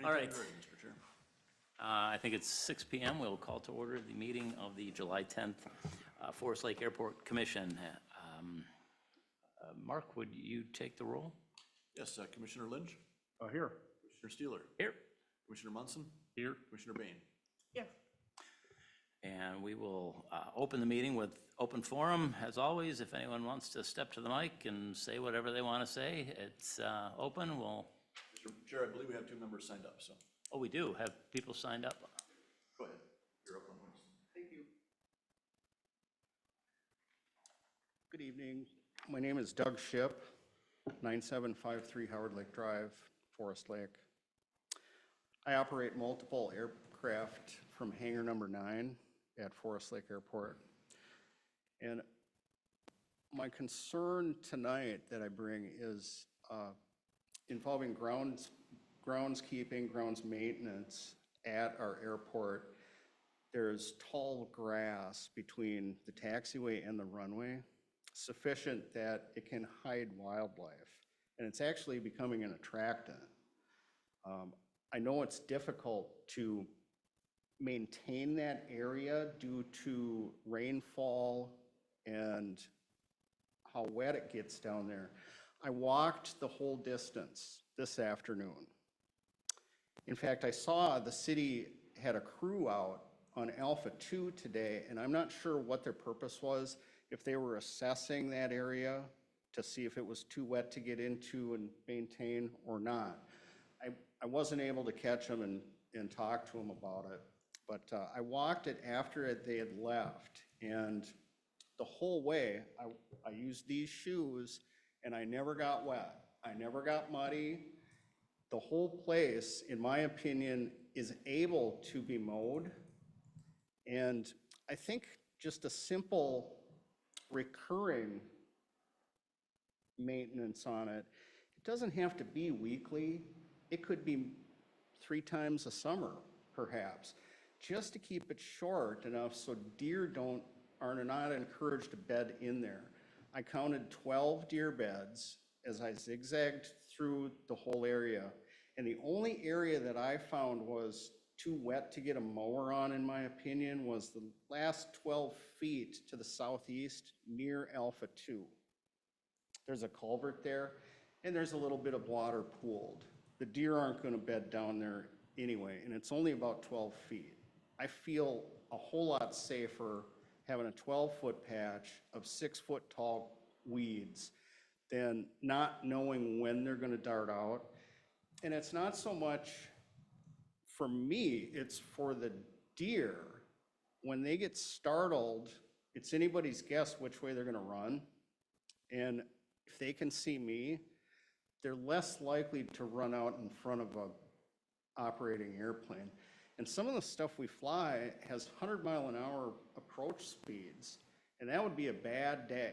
All right. Mr. Chair. I think it's 6 p.m. We'll call to order the meeting of the July 10th Forest Lake Airport Commission. Mark, would you take the roll? Yes, Commissioner Lynch, Here. Commissioner Steeler, Here. Commissioner Munson, Here. Commissioner Bain. Yeah. And we will open the meeting with open forum. As always, if anyone wants to step to the mic and say whatever they want to say, it's open. We'll. Mr. Chair, I believe we have 2 members signed up, so Oh, we do have people signed up. go ahead. You're up on this. Thank you. Good evening. My name is Doug Ship, 9753 Howard Lake Drive, Forest Lake. I operate multiple aircraft from hangar number 9 at Forest Lake Airport. And my concern tonight that I bring is involving groundskeeping, grounds maintenance at our airport. There's tall grass between the taxiway and the runway, sufficient that it can hide wildlife. And it's actually becoming an attractant. I know it's difficult to maintain that area due to rainfall and how wet it gets down there. I walked the whole distance this afternoon. In fact, I saw the city had a crew out on Alpha 2 today, and I'm not sure what their purpose was, if they were assessing that area to see if it was too wet to get into and maintain or not. I wasn't able to catch them and talk to them about it, but I walked it after they had left, and the whole way I used these shoes and I never got wet. I never got muddy. The whole place, in my opinion, is able to be mowed. And I think just a simple recurring maintenance on it, it doesn't have to be weekly. It could be 3 times a summer, perhaps, just to keep it short enough so deer are not encouraged to bed in there. I counted 12 deer beds as I zigzagged through the whole area. And the only area that I found was too wet to get a mower on, in my opinion, was the last 12 feet to the southeast near Alpha 2. There's a culvert there, and there's a little bit of water pooled. The deer aren't going to bed down there anyway, and it's only about 12 feet. I feel a whole lot safer having a 12-foot patch of 6-foot tall weeds than not knowing when they're going to dart out. And it's not so much for me, it's for the deer. When they get startled, it's anybody's guess which way they're going to run. And if they can see me, they're less likely to run out in front of a operating airplane. And some of the stuff we fly has 100-mile-an-hour approach speeds, and that would be a bad day.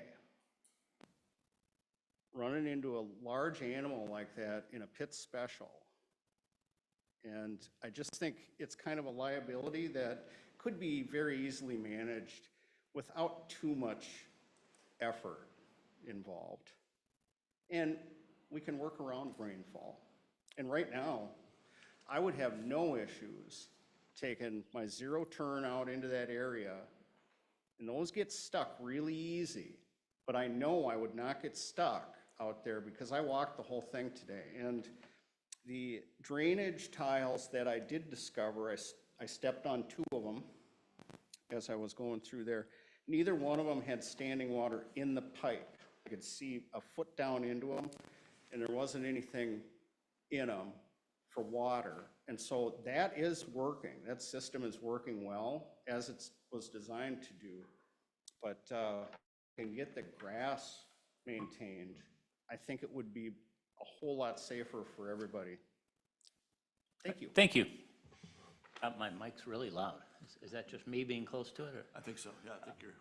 Running into a large animal like that in a pit special. And I just think it's kind of a liability that could be very easily managed without too much effort involved. And we can work around rainfall. And right now, I would have no issues taking my zero turn out into that area, and those get stuck really easy. But I know I would not get stuck out there because I walked the whole thing today. And the drainage tiles that I did discover, I stepped on 2 of them as I was going through there. Neither one of them had standing water in the pipe. I could see a foot down into them, and there wasn't anything in them for water. And so that is working. That system is working well as it was designed to do. But can get the grass maintained, I think it would be a whole lot safer for everybody. Thank you. Thank you. My mic's really loud. Is that just me being close to it? Or? I think so, yeah, I think you're.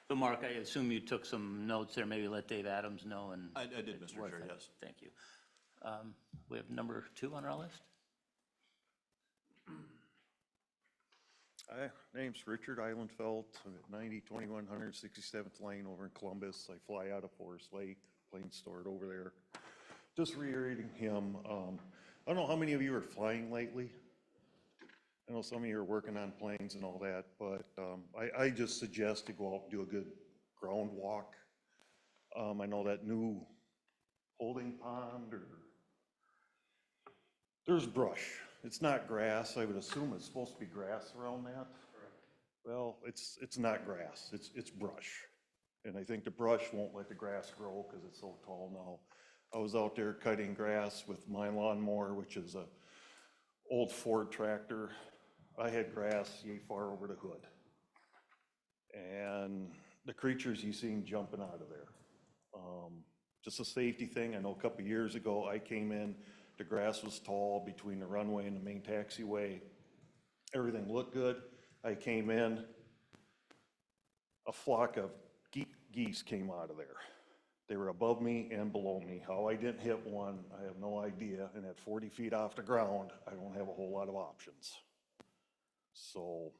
So Mark, I assume you took some notes there, maybe let Dave Adams know. And I did, Mr. Chair, yes. Thank you. We have number 2 on our list. Name's Richard Eilenfeld. I'm at 9021 167th Lane over in Columbus. I fly out of Forest Lake, plane stored over there. Just reiterating him, I don't know how many of you are flying lately. I know some of you are working on planes and all that, but I just suggest to go out and do a good ground walk. I know that new holding pond or, there's brush. It's not grass. I would assume it's supposed to be grass around that. Well, it's not grass, it's brush. And I think the brush won't let the grass grow because it's so tall now. I was out there cutting grass with my lawnmower, which is a old Ford tractor. I had grass yay far over the hood. And the creatures you seen jumping out of there. Just a safety thing. I know a couple years ago, I came in, the grass was tall between the runway and the main taxiway. Everything looked good. I came in, a flock of geese came out of there. They were above me and below me. How I didn't hit one, I have no idea. And at 40 feet off the ground, I don't have a whole lot of options. So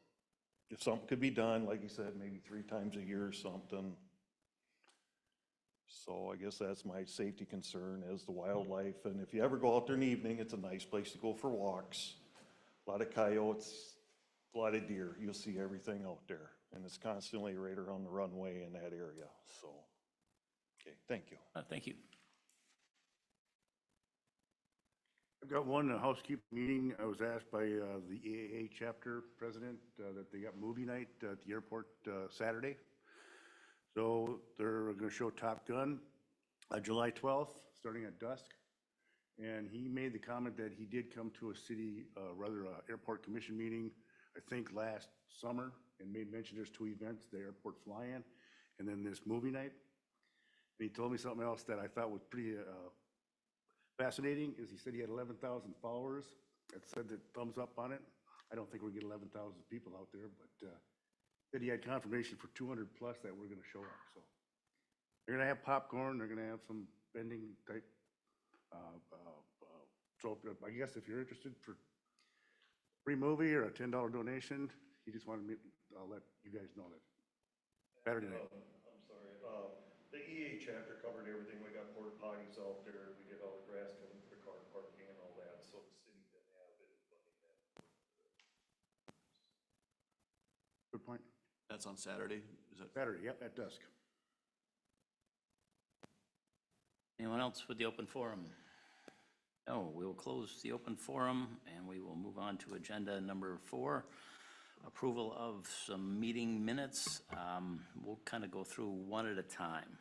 if something could be done, like you said, maybe 3 times a year or something. So I guess that's my safety concern is the wildlife. And if you ever go out there in the evening, it's a nice place to go for walks. A lot of coyotes, a lot of deer. You'll see everything out there. And it's constantly right around the runway in that area. So, okay, thank you. Thank you. I've got one housekeeping meeting. I was asked by the EAA chapter president that they got movie night at the airport Saturday. So they're going to show Top Gun July 12th, starting at dusk. And he made the comment that he did come to a city, airport commission meeting, I think last summer, and made mention there's 2 events, the airport fly-in, and then this movie night. And he told me something else that I thought was pretty fascinating, is he said he had 11,000 followers that said that thumbs up on it. I don't think we're getting 11,000 people out there, but said he had confirmation for 200 plus that we're gonna show up, so. They're gonna have popcorn, they're gonna have some bending type. So I guess if you're interested for free movie or a $10 donation, he just wanted me, I'll let you guys know that. Saturday night. I'm sorry, the EA chapter covered everything. We got porta potties out there. We did all the grass cutting for the car parking and all that, so the city didn't have it. Good point. That's on Saturday, is that? Saturday, yep, at dusk. Anyone else with the open forum? No, we will close the open forum and we will move on to agenda number 4, approval of some meeting minutes. We'll kind of go through one at a time.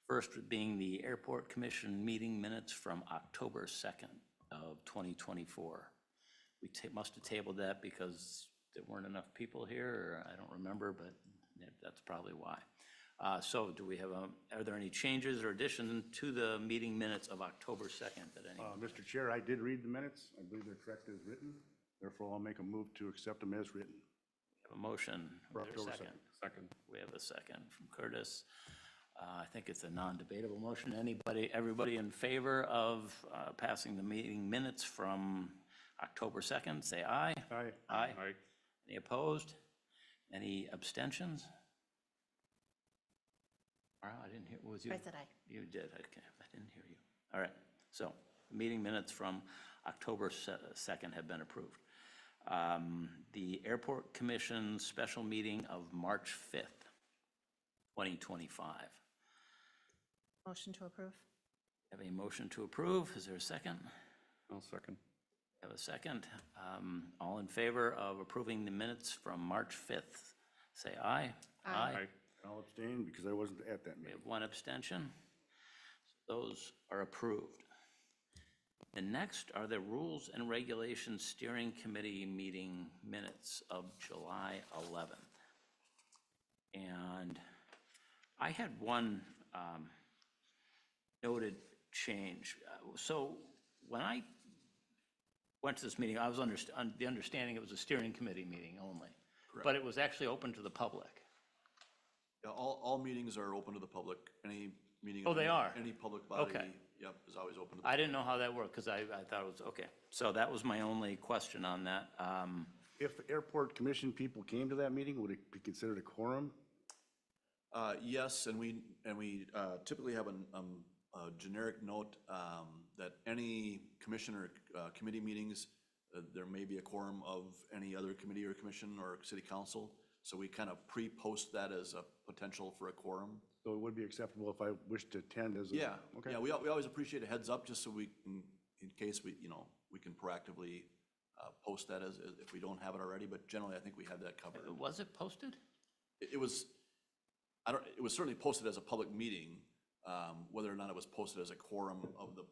First being the Airport Commission meeting minutes from October 2nd of 2024. We must have tabled that because there weren't enough people here, or I don't remember, but that's probably why. So do we have, are there any changes or additions to the meeting minutes of October 2nd that any? Mr. Chair, I did read the minutes. I believe they're correct as written. Therefore, I'll make a move to accept them as written. Have a motion. For Is there a October second? 2nd. Second. We have a second from Curtis. I think it's a non-debatable motion. Everybody in favor of passing the meeting minutes from October 2nd, say aye. Aye. Aye. Any opposed? Any abstentions? I didn't hear, was you? I said aye. You did, okay, I didn't hear you. All right, so the meeting minutes from October 2nd have been approved. The Airport Commission special meeting of March 5th, 2025. Motion to approve. Have a motion to approve, is there a second? I'll second. Have a second. All in favor of approving the minutes from March 5th, say aye. Aye. I'll abstain because I wasn't at that We meeting. have one abstention. Those are approved. The next are the Rules and Regulations Steering Committee meeting minutes of July 11th. And I had one noted change. So when I went to this meeting, I was the understanding it was a steering committee meeting only. But it was actually open to the public. Yeah, all meetings are open to the public. Any meeting. Oh, they are? Any public body, Okay. yep, is always open to the. I didn't know how that worked because I thought it was, okay. So that was my only question on that. If the airport commission people came to that meeting, would it be considered a quorum? Yes, and we typically have a generic note that any commission or committee meetings, there may be a quorum of any other committee or commission or city council. So we kind of pre-post that as a potential for a quorum. So it would be acceptable if I wish to attend as a. Yeah, Okay. yeah, we always appreciate a heads up, just so we can, in case we, you know, we can proactively post that as, if we don't have it already, but generally, I think we have that covered. Was it posted? It was, it was certainly posted as a public meeting. Whether or not it was posted as a quorum of the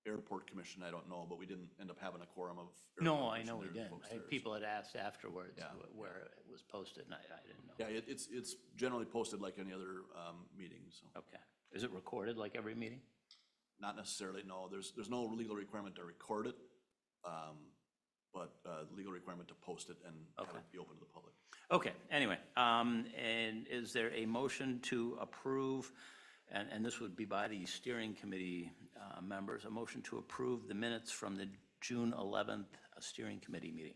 airport commission, I don't know, but we didn't end up having a quorum of. No, airport I know we commission there, didn't. folks there, so- People had asked afterwards Yeah, where it was posted, and I didn't know. Yeah, it's generally posted like any other meeting, so. Okay. Is it recorded like every meeting? Not necessarily, no. There's no legal requirement to record it, but legal requirement to post it and have Okay. it be open to the public. Okay, anyway, and is there a motion to approve, and this would be by the steering committee members, a motion to approve the minutes from the June 11th steering committee meeting?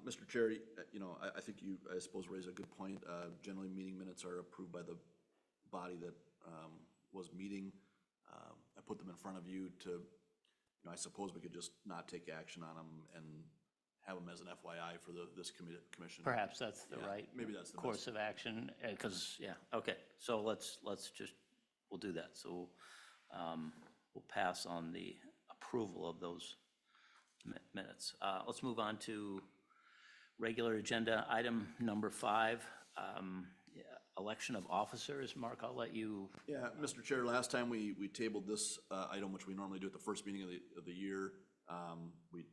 Mr. Chair, you know, I think you, I suppose, raise a good point. Generally, meeting minutes are approved by the body that was meeting. I put them in front of you to, you know, I suppose we could just not take action on them and have them as an FYI for this commission. Perhaps that's the Yeah, right maybe that's the course best. of action, because, yeah, okay, so let's just, we'll do that. So we'll pass on the approval of those minutes. Let's move on to regular agenda item number 5, yeah, election of officers. Mark, I'll let you. Yeah, Mr. Chair, last time we tabled this item, which we normally do at the first meeting of the year. We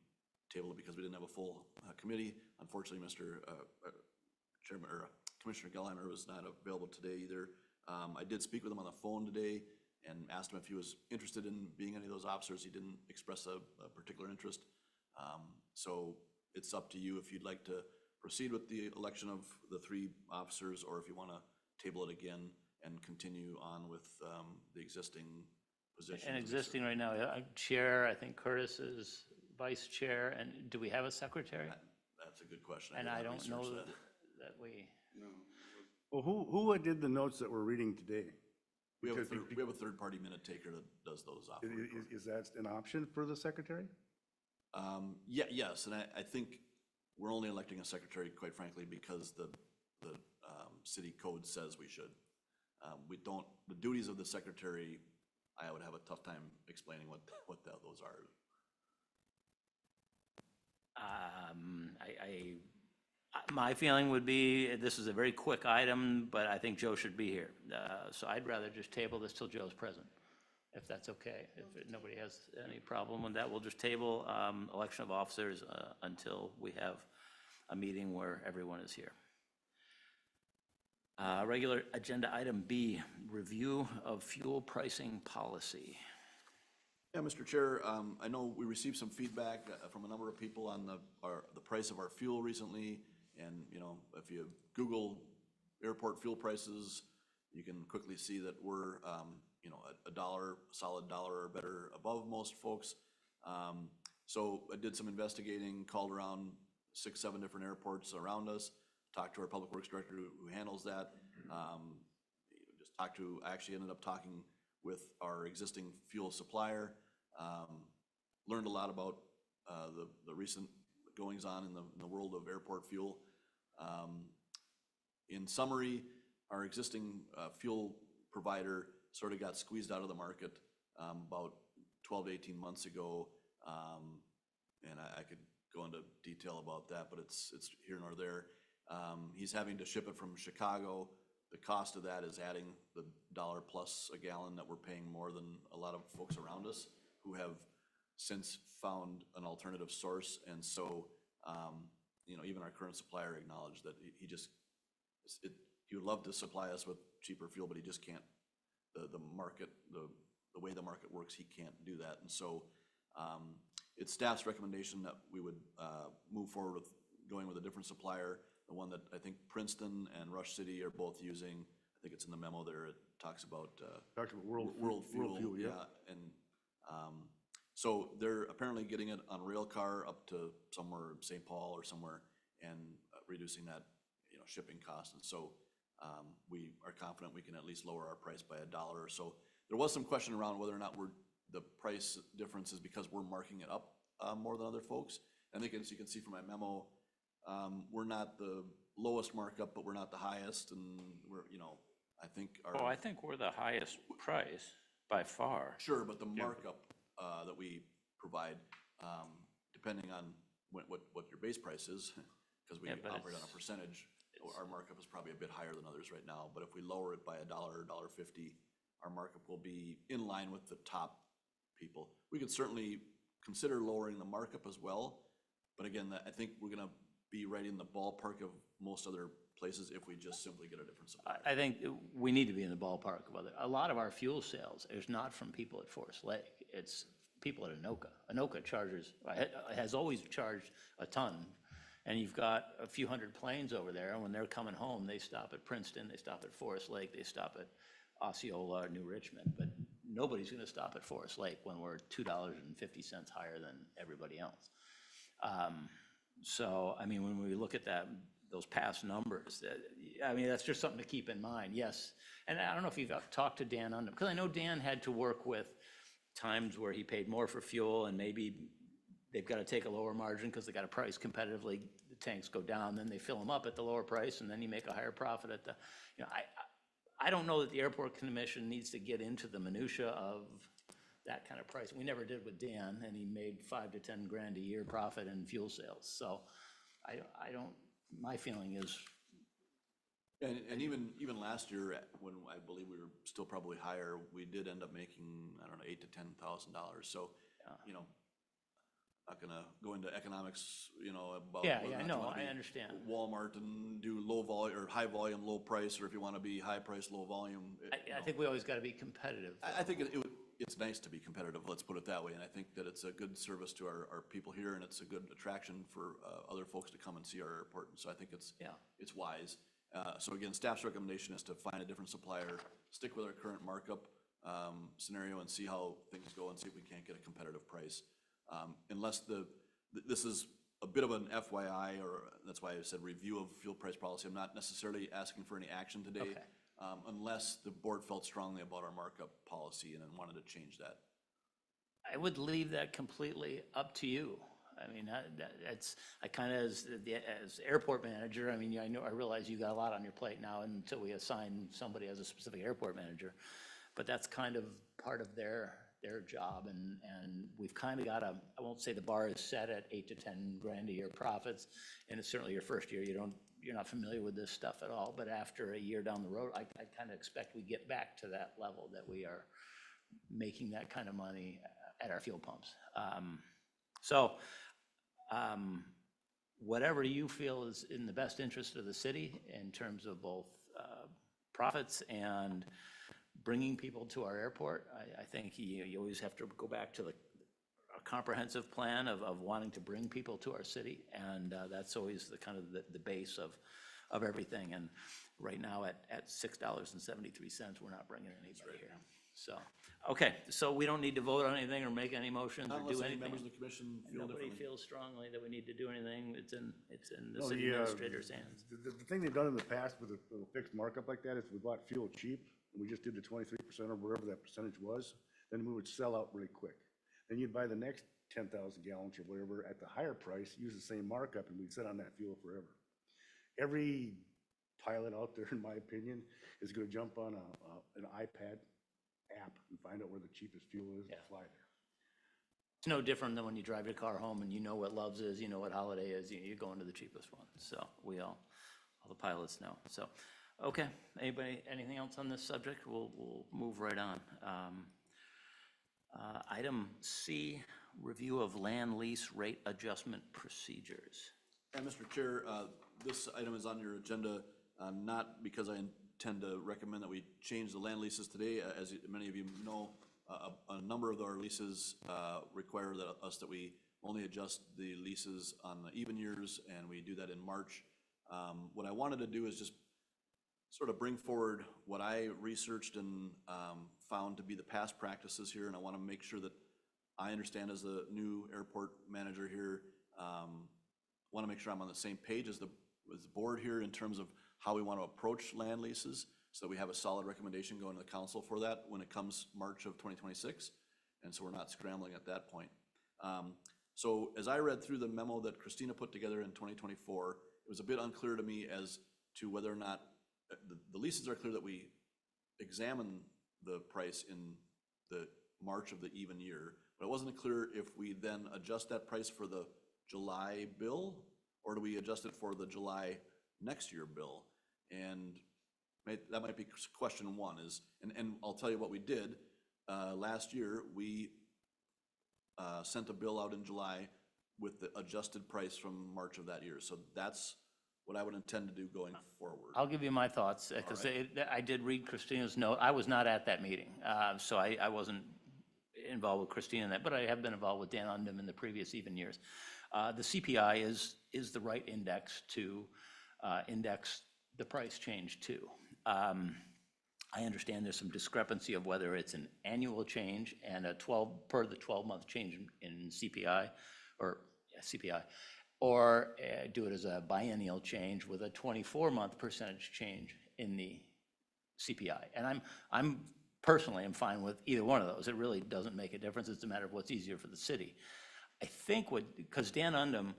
tabled it because we didn't have a full committee. Unfortunately, Mr. Chairman, or Commissioner Gellheimer was not available today either. I did speak with him on the phone today and asked him if he was interested in being any of those officers. He didn't express a particular interest. So it's up to you if you'd like to proceed with the election of the 3 officers, or if you want to table it again and continue on with the existing positions. And existing right now, chair, I think Curtis is vice chair, and do we have a secretary? That's a good question. And did I not don't know research that we, Well, who did the notes that we're reading today? We have a Because- we have a third-party minute taker that does those off. Is that an option for the secretary? Yeah, yes, and I think we're only electing a secretary, quite frankly, because the city code says we should. We don't, the duties of the secretary, I would have a tough time explaining what those are. my feeling would be, this is a very quick item, but I think Joe should be here. So I'd rather just table this till Joe's present, if that's okay. If nobody has any problem with that, we'll just table election of officers until we have a meeting where everyone is here. Regular agenda item B, review of fuel pricing policy. Yeah, Mr. Chair, I know we received some feedback from a number of people on the price of our fuel recently. And, you know, if you Google airport fuel prices, you can quickly see that we're, you know, $1, solid dollar or better above most folks. So I did some investigating, called around 6, 7 different airports around us, talked to our public works director who handles that. I actually ended up talking with our existing fuel supplier. Learned a lot about the recent goings on in the world of airport fuel. In summary, our existing fuel provider sort of got squeezed out of the market about 12 to 18 months ago. And I could go into detail about that, but it's here nor there. He's having to ship it from Chicago. The cost of that is adding the $1 plus a gallon that we're paying more than a lot of folks around us who have since found an alternative source. And so, you know, even our current supplier acknowledged that he would love to supply us with cheaper fuel, but he just can't. The market, the way the market works, he can't do that. And so it's staff's recommendation that we would move forward with going with a different supplier, the one that I think Princeton and Rush City are both using. I think it's in the memo there. It talks about Talks about World Fuel, yeah. And so they're apparently getting it on rail car up to somewhere, St. Paul or somewhere, and reducing that, you know, shipping cost. And so we are confident we can at least lower our price by $1 or so. There was some question around whether or not the price difference is because we're marking it up more than other folks. I think as you can see from my memo, we're not the lowest markup, but we're not the highest, and we're, I think Oh, I think we're the highest price by far. Sure, but the markup that we provide, depending on what your base price is, because we Yeah, but operate on a it's- percentage, our markup is probably a bit higher than others right now. But if we lower it by $1 or $1.50, our markup will be in line with the top people. We could certainly consider lowering the markup as well, but again, I think we're gonna be right in the ballpark of most other places if we just simply get a different supplier. I think we need to be in the ballpark of a lot of our fuel sales is not from people at Forest Lake. It's people at Anoka. Anoka has always charged a ton. And you've got a few hundred planes over there, and when they're coming home, they stop at Princeton, they stop at Forest Lake, they stop at Osceola or New Richmond. But nobody's gonna stop at Forest Lake when we're $2.50 higher than everybody else. So, I mean, when we look at those past numbers, that's just something to keep in mind, yes. And I don't know if you've talked to Dan on them, because I know Dan had to work with times where he paid more for fuel, and maybe they've got to take a lower margin because they got to price competitively. The tanks go down, then they fill them up at the lower price, and then you make a higher profit at I don't know that the airport commission needs to get into the minutia of that kind of price. We never did with Dan, and he made $5 to $10 grand a year profit in fuel sales. So I don't, my feeling is, And even last year, when I believe we were still probably higher, we did end up making, I don't know, $8,000 to $10,000. So, not gonna go into economics, about yeah, whether or not you no, wanna I be understand. Walmart and do low volume or high volume, low price, or if you want to be high price, low volume. I think we always got to be competitive. I think it's nice to be competitive, let's put it that way, and I think that it's a good service to our people here, and it's a good attraction for other folks to come and see our airport, and so I think it's wise. So again, staff's recommendation is to find a different supplier, stick with our current markup scenario, and see how things go, and see if we can't get a competitive price. Unless this is a bit of an FYI, or that's why I said review of fuel price policy. I'm not necessarily asking for any action today. Okay. Unless the board felt strongly about our markup policy and then wanted to change that. I would leave that completely up to you. I mean, I kind of, as airport manager, I mean, I realize you got a lot on your plate now until we assign somebody as a specific airport manager, but that's kind of part of their job, and we've kind of got I won't say the bar is set at 8 to 10 grand a year profits, and it's certainly your first year, you're not familiar with this stuff at all, but after a year down the road, I kind of expect we get back to that level, that we are making that kind of money at our fuel pumps. Whatever you feel is in the best interest of the city in terms of both profits and bringing people to our airport, I think you always have to go back to a comprehensive plan of wanting to bring people to our city, and that's always the kind of the base of everything. And right now at $6.73, we're not bringing anybody here. So, okay, so we don't need to vote on anything or make any motions or Unless do any anything. members of the commission feel Nobody differently. feels strongly that we need to do anything. It's in the No, city administrator's hands. The thing they've done in the past with a fixed markup like that is we bought fuel cheap, and we just did the 23% or whatever that percentage was, then we would sell out really quick. Then you'd buy the next 10,000 gallons or whatever at the higher price, use the same markup, and we'd sit on that fuel forever. Every pilot out there, in my opinion, is gonna jump on an iPad app and find out where the cheapest fuel is and fly there. It's no different than when you drive your car home and you know what Love's is, you know what Holiday is, you're going to the cheapest one. So all the pilots know. So, okay, anything else on this subject? We'll move right on. Item C, review of land lease rate adjustment procedures. And Mr. Chair, this item is on your agenda, not because I intend to recommend that we change the land leases today. As many of you know, a number of our leases require that we only adjust the leases on the even years, and we do that in March. What I wanted to do is just sort of bring forward what I researched and found to be the past practices here, and I want to make sure that I understand as the new airport manager here, want to make sure I'm on the same page as the board here in terms of how we want to approach land leases so that we have a solid recommendation going to the council for that when it comes March of 2026. And so we're not scrambling at that point. So as I read through the memo that Christina put together in 2024, it was a bit unclear to me as to whether or not, the leases are clear that we examine the price in the March of the even year, but it wasn't clear if we then adjust that price for the July bill, or do we adjust it for the July next year bill? And that might be question one is, and I'll tell you what we did. Last year, we sent a bill out in July with the adjusted price from March of that year. So that's what I would intend to do going forward. I'll give you my thoughts, because I did read Christina's note. I was not at that meeting, so I wasn't involved with Christina in that, but I have been involved with Dan Undum in the previous even years. The CPI is the right index to index the price change to. I understand there's some discrepancy of whether it's an annual change and a 12-month change in CPI, or do it as a biennial change with a 24-month percentage change in the CPI. And I'm personally am fine with either one of those. It really doesn't make a difference. It's a matter of what's easier for the city. I think because Dan Undum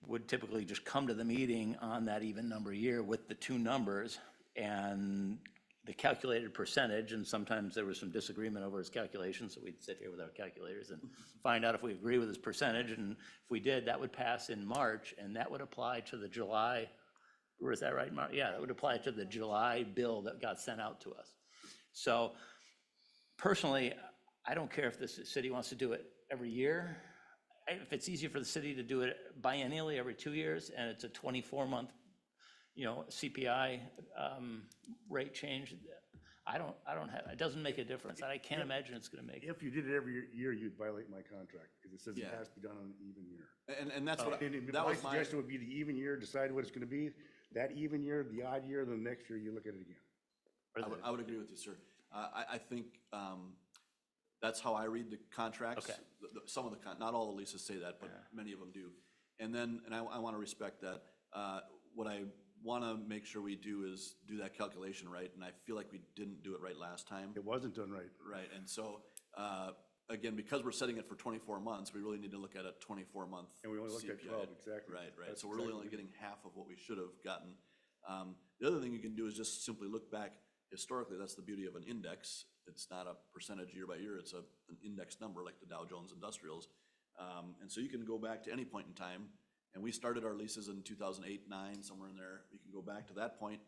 would typically just come to the meeting on that even number year with the two numbers and the calculated percentage, and sometimes there was some disagreement over his calculations, so we'd sit here with our calculators and find out if we agree with his percentage, and if we did, that would pass in March, and that would apply to the July, or is that right, Mark? Yeah, that would apply to the July bill that got sent out to us. So personally, I don't care if the city wants to do it every year. If it's easier for the city to do it biennially every 2 years, and it's a 24-month CPI rate change, I don't have, it doesn't make a difference. I can't imagine it's gonna make. If you did it every year, you'd violate my contract, because it says it Yeah. has to be done on an even year. And that's what, that My was my, suggestion would be the even year, decide what it's gonna be, that even year, the odd year, then the next year, you look at it again. I would agree with you, sir. I think that's how I read the contracts. Okay. Some of the, not all the leases say that, but many of them do. And then, and I want to respect that. What I want to make sure we do is do that calculation right, and I feel like we didn't do it right last time. It wasn't done right. Right, and so, again, because we're setting it for 24 months, we really need to look at a 24-month. And we only looked at 12, exactly. Right, right, That's so we're really only getting half of what we should have gotten. The other thing you can do is just simply look back historically. That's the beauty of an index. It's not a percentage year by year, it's an index number like the Dow Jones Industrials. And so you can go back to any point in time, and we started our leases in 2008, 9, somewhere in there. You can go back to that point,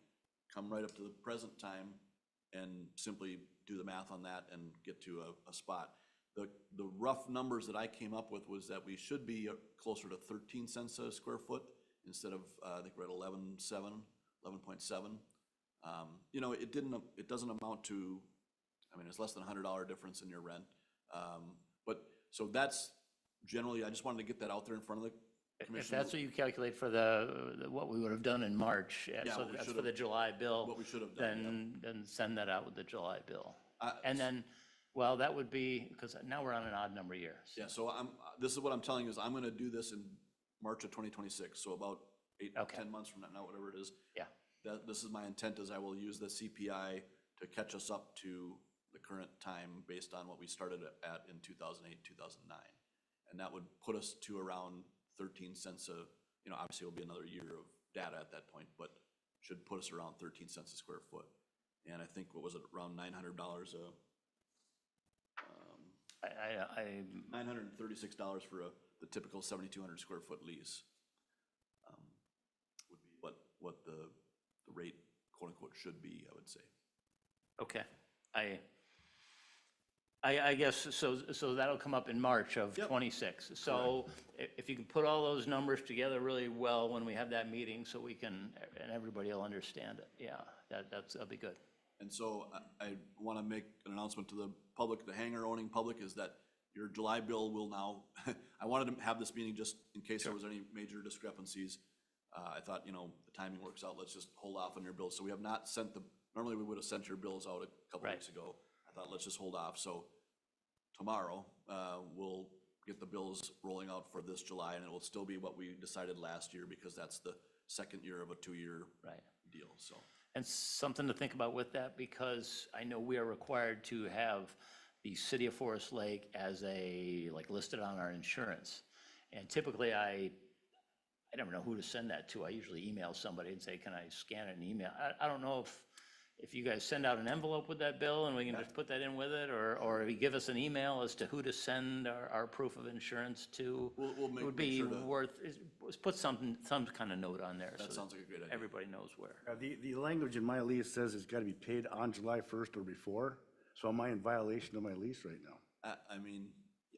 come right up to the present time, and simply do the math on that and get to a spot. The rough numbers that I came up with was that we should be closer to 13 cents a square foot instead of, I think we're at 11.7. It doesn't amount to, I mean, it's less than $100 difference in your rent. But, so that's generally, I just wanted to get that out there in front of the commission. If that's what you calculate for what we would have done in March, Yeah, so what we that's should for the have- July bill. what we should have done, Then send that out with the July bill. Uh, And then, well, that would be, because now we're on an odd number year. Yeah, so this is what I'm telling you is I'm gonna do this in March of 2026, so about 8, Okay. 10 months from now, whatever it is. Yeah. This is my intent, is I will use the CPI to catch us up to the current time based on what we started at in 2008, 2009. And that would put us to around 13 cents obviously it'll be another year of data at that point, but should put us around 13 cents a square foot. And I think, what was it, around $900 $936 for the typical 7,200 square foot lease. Would be what the rate, quote unquote, should be, I would say. Okay. I guess, so that'll come up in March of Yep. 26. So if you can put all those numbers together really well when we have that meeting, so we can, and everybody will understand it. Yeah, that'll be good. And so I want to make an announcement to the public, the hangar owning public, is that your July bill will now, I wanted to have this meeting just in case there was any major discrepancies. I thought, the timing works out, let's just hold off on your bills. So we have not sent normally we would have sent your bills out a couple Right. weeks ago. I thought, let's just hold off. So tomorrow, we'll get the bills rolling out for this July, and it will still be what we decided last year, because that's the second year of a 2-year Right. deal, so. And something to think about with that, because I know we are required to have the city of Forest Lake as like listed on our insurance. And typically I don't know who to send that to. I usually email somebody and say, can I scan it and email? I don't know if you guys send out an envelope with that bill and we can just put that in with it, or if you give us an email as to who to send our proof of insurance to. We'll It would make be sure to- put some kind of note on there. That so sounds like a great idea. everybody knows where. The language in my lease says it's got to be paid on July 1st or before, so am I in violation of my lease right now? I mean,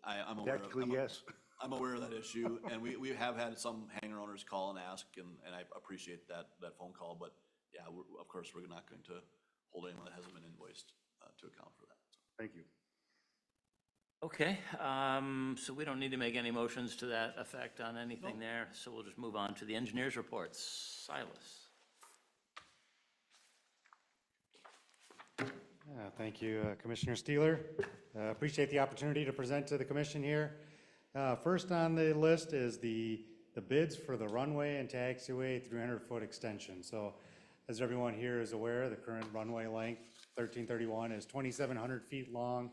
I'm aware of. Technically, yes. I'm aware of that issue, and we have had some hangar owners call and ask, and I appreciate that phone call, but yeah, of course, we're not going to hold anyone that hasn't been invoiced to account for that. So. Thank you. Okay, so we don't need to make any motions to that effect on anything there, so we'll just move on to the engineers' reports. Silas? Thank you, Commissioner Steeler. Appreciate the opportunity to present to the commission here. First on the list is the bids for the runway and taxiway 300-foot extension. So as everyone here is aware, the current runway length, 1331, is 2,700 feet long.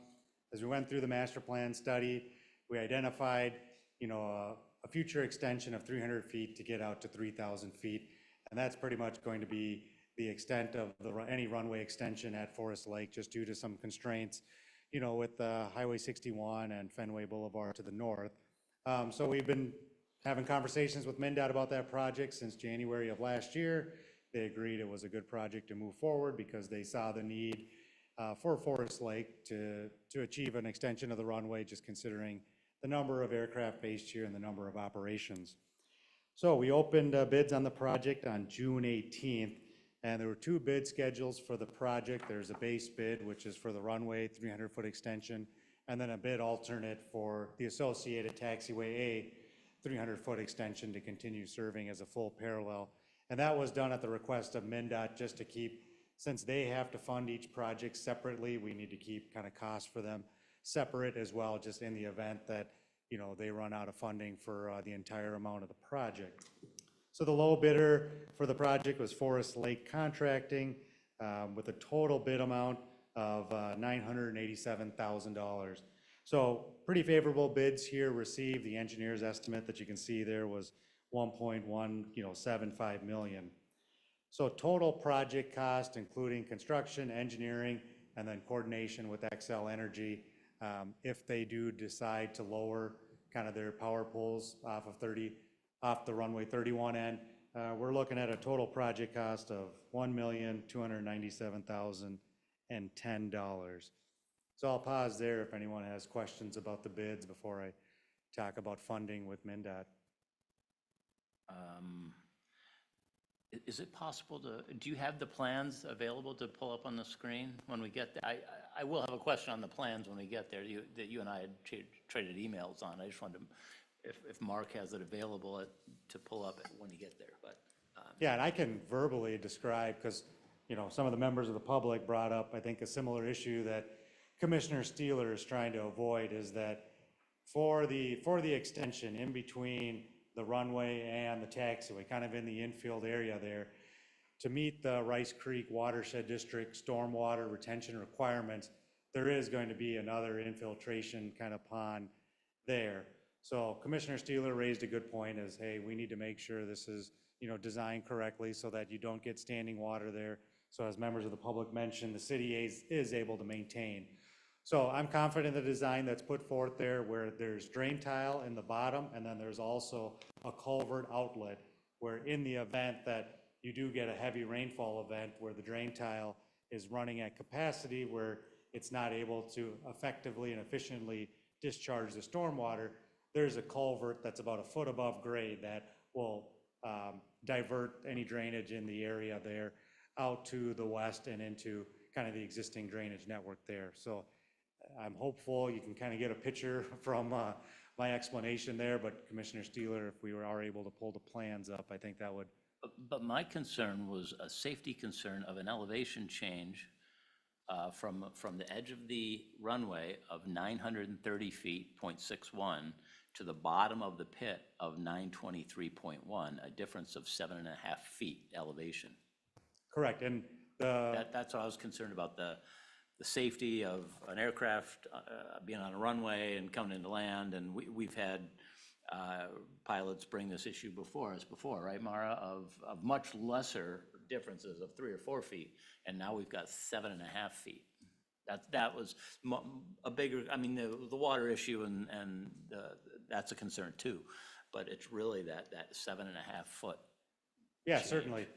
As we went through the master plan study, we identified, a future extension of 300 feet to get out to 3,000 feet. And that's pretty much going to be the extent of any runway extension at Forest Lake, just due to some constraints, with Highway 61 and Fenway Boulevard to the north. So we've been having conversations with MnDOT about that project since January of last year. They agreed it was a good project to move forward because they saw the need for Forest Lake to achieve an extension of the runway, just considering the number of aircraft based here and the number of operations. So we opened bids on the project on June 18th, and there were two bid schedules for the project. There's a base bid, which is for the runway 300-foot extension, and then a bid alternate for the associated taxiway A 300-foot extension to continue serving as a full parallel. And that was done at the request of MnDOT, just to keep, since they have to fund each project separately, we need to keep kind of costs for them separate as well, just in the event that, they run out of funding for the entire amount of the project. So the low bidder for the project was Forest Lake Contracting, with a total bid amount of $987,000. So pretty favorable bids here received. The engineer's estimate that you can see there was 1.175 million. So total project cost, including construction, engineering, and then coordination with Xcel Energy, if they do decide to lower kind of their power poles off the runway 31 end, we're looking at a total project cost of $1,297,010. So I'll pause there if anyone has questions about the bids before I talk about funding with MnDOT. Is it possible do you have the plans available to pull up on the screen when we get there? I will have a question on the plans when we get there that you and I had traded emails on. I just wanted to, if Mark has it available to pull up when you get there, but. Yeah, and I can verbally describe, because, some of the members of the public brought up, I think, a similar issue that Commissioner Steeler is trying to avoid, is that for the extension in between the runway and the taxiway, kind of in the infield area there, to meet the Rice Creek Watershed District stormwater retention requirements, there is going to be another infiltration kind of pond there. So Commissioner Steeler raised a good point, is, hey, we need to make sure this is, designed correctly so that you don't get standing water there. So as members of the public mentioned, the city is able to maintain. So I'm confident in the design that's put forth there, where there's drain tile in the bottom, and then there's also a culvert outlet, where in the event that you do get a heavy rainfall event where the drain tile is running at capacity, where it's not able to effectively and efficiently discharge the stormwater, there's a culvert that's about a foot above grade that will divert any drainage in the area there out to the west and into kind of the existing drainage network there. So I'm hopeful you can kind of get a picture from my explanation there, but Commissioner Steeler, if we are able to pull the plans up, I think that would. But my concern was a safety concern of an elevation change from the edge of the runway of 930 feet, 0.61, to the bottom of the pit of 923.1, a difference of 7.5 feet elevation. Correct, and the, That's what I was concerned about, the safety of an aircraft being on a runway and coming into land. And we've had pilots bring this issue before us before, right, Mara, of much lesser differences of 3 or 4 feet. And now we've got 7.5 feet. That was a bigger, I mean, the water issue and that's a concern too. But it's really that 7.5 foot. yeah, certainly.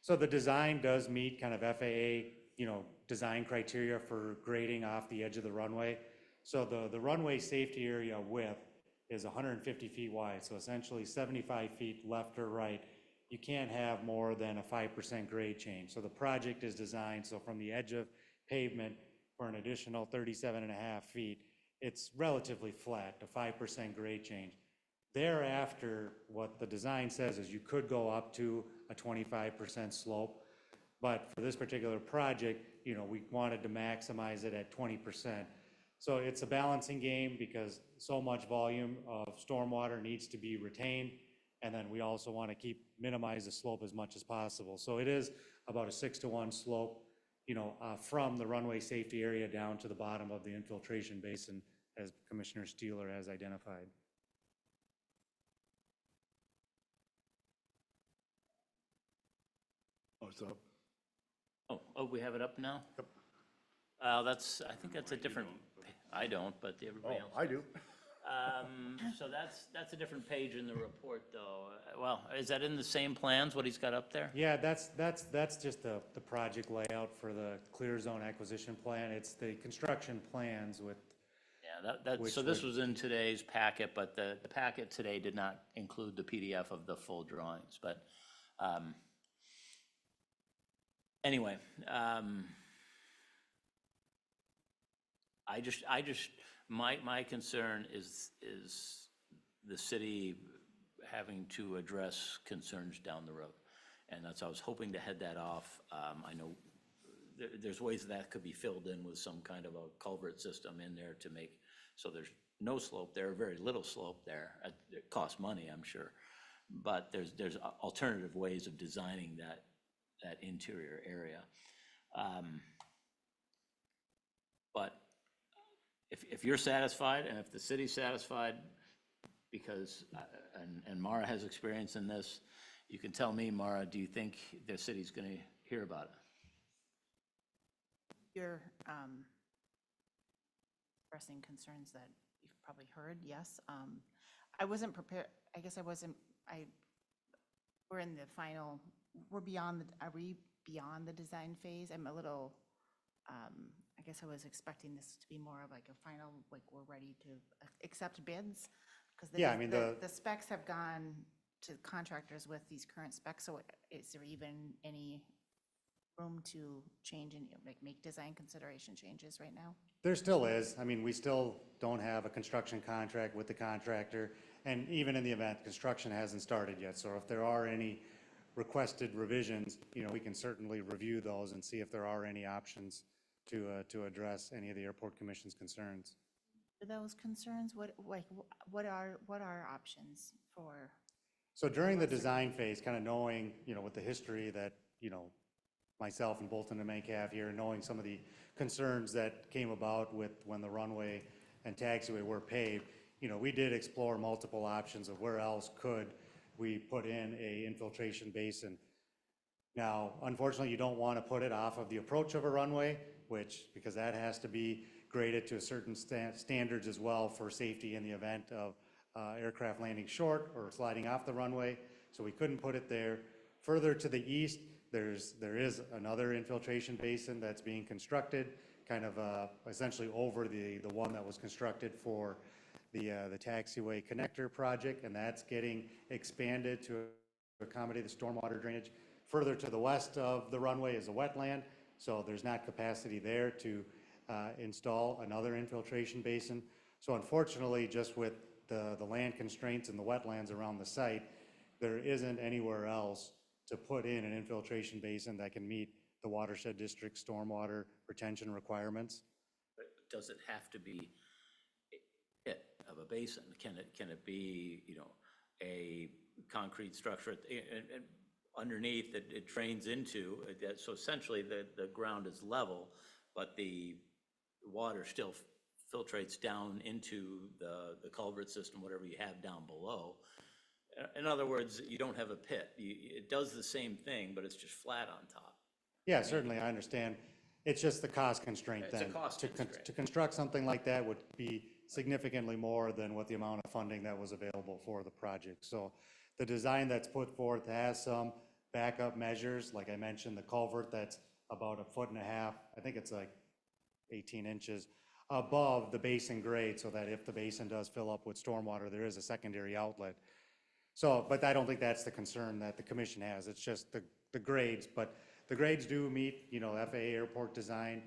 So the design does meet kind of FAA, you know, design criteria for grading off the edge of the runway. So the runway safety area width is 150 feet wide, so essentially 75 feet left or right. You can't have more than a 5% grade change. So the project is designed, so from the edge of pavement for an additional 37.5 feet, it's relatively flat, a 5% grade change. Thereafter, what the design says is you could go up to a 25% slope, but for this particular project, you know, we wanted to maximize it at 20%. So it's a balancing game because so much volume of stormwater needs to be retained, and then we also want to minimize the slope as much as possible. So it is about a 6-to-1 slope, you know, from the runway safety area down to the bottom of the infiltration basin, as Commissioner Steeler has identified. Oh, it's up. Oh, we have it up now? Yep. I think that's a different, I don't, but everybody Oh, else. I do. So that's a different page in the report, though. Well, is that in the same plans, what he's got up there? Yeah, that's just the project layout for the clear zone acquisition plan. It's the construction plans with, Yeah, so this was in today's packet, but the packet today did not include the PDF of the full drawings, but, anyway, my concern is the city having to address concerns down the road. And I was hoping to head that off. I know there's ways that could be filled in with some kind of a culvert system in there to make, so there's no slope there, very little slope there. It costs money, I'm sure. But there's alternative ways of designing that interior area. But if you're satisfied and if the city's satisfied, because, and Mara has experience in this, you can tell me, Mara, do you think the city's going to hear about it? You're expressing concerns that you've probably heard, yes. I wasn't prepared, I guess we're in the final, are we beyond the design phase? I'm a little, I guess I was expecting this to be more of like a final, like we're ready to accept bids. Because Yeah, I mean, the specs have gone to contractors with these current specs, so is there even any room to change and like make design consideration changes right now? there still is. I mean, we still don't have a construction contract with the contractor. And even in the event, construction hasn't started yet. So if there are any requested revisions, you know, we can certainly review those and see if there are any options to address any of the airport commission's concerns. For those concerns, what are options for? So during the design phase, kind of knowing, you know, with the history that, you know, myself and Bolton and Mank have here, knowing some of the concerns that came about with when the runway and taxiway were paved, you know, we did explore multiple options of where else could we put in a infiltration basin. Now, unfortunately, you don't want to put it off of the approach of a runway, because that has to be graded to a certain standards as well for safety in the event of aircraft landing short or sliding off the runway. So we couldn't put it there. Further to the east, there is another infiltration basin that's being constructed, kind of essentially over the one that was constructed for the taxiway connector project, and that's getting expanded to accommodate the stormwater drainage. Further to the west of the runway is a wetland, so there's not capacity there to install another infiltration basin. So unfortunately, just with the land constraints and the wetlands around the site, there isn't anywhere else to put in an infiltration basin that can meet the watershed district stormwater retention requirements. But does it have to be a pit of a basin? Can it be, you know, a concrete structure? And underneath it drains into, so essentially the ground is level, but the water still filtrates down into the culvert system, whatever you have down below. In other words, you don't have a pit. It does the same thing, but it's just flat on top. Yeah, certainly, I understand. It's just the cost constraint It's a then. cost To con- constraint. To construct something like that would be significantly more than what the amount of funding that was available for the project. So the design that's put forth has some backup measures, like I mentioned, the culvert that's about 1.5 feet, I think it's like 18 inches above the basin grade, so that if the basin does fill up with stormwater, there is a secondary outlet. So, but I don't think that's the concern that the commission has, it's just the grades, but the grades do meet, FAA airport design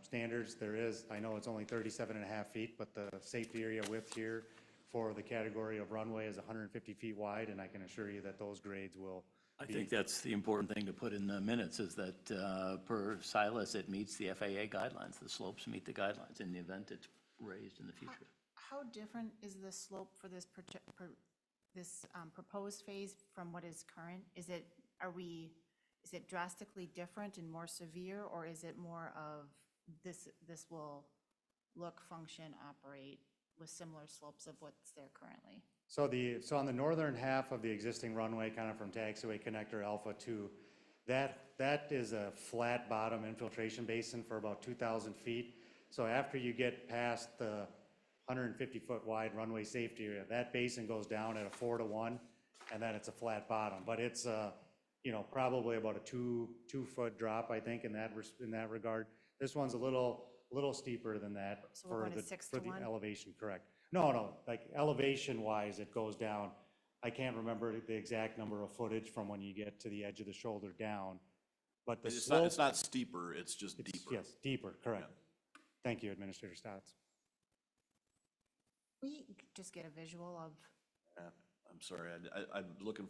standards. There is, I know it's only 37.5 feet, but the safety area width here for the category of runway is 150 feet wide, and I can assure you that those grades will I be. think that's the important thing to put in the minutes, is that per Silas, it meets the FAA guidelines. The slopes meet the guidelines in the event it's raised in the future. How different is the slope for this proposed phase from what is current? Is it drastically different and more severe, or is it more of this will look, function, operate with similar slopes of what's there currently? So on the northern half of the existing runway, kind of from taxiway connector Alpha 2, that is a flat bottom infiltration basin for about 2,000 feet. So after you get past the 150-foot wide runway safety area, that basin goes down at a 4-to-1, and then it's a flat bottom. But it's, probably about a 2-foot drop, I think, in that regard. This one's a little steeper than that. So we're going to 6 to For 1? the elevation, correct. No, like elevation-wise, it goes down. I can't remember the exact number of footage from when you get to the edge of the shoulder down, but the slope. It's not steeper, it's just It's- deeper. Yes, deeper, correct. Thank you, Administrator Stotts. We just get a visual of, I'm sorry, I'm looking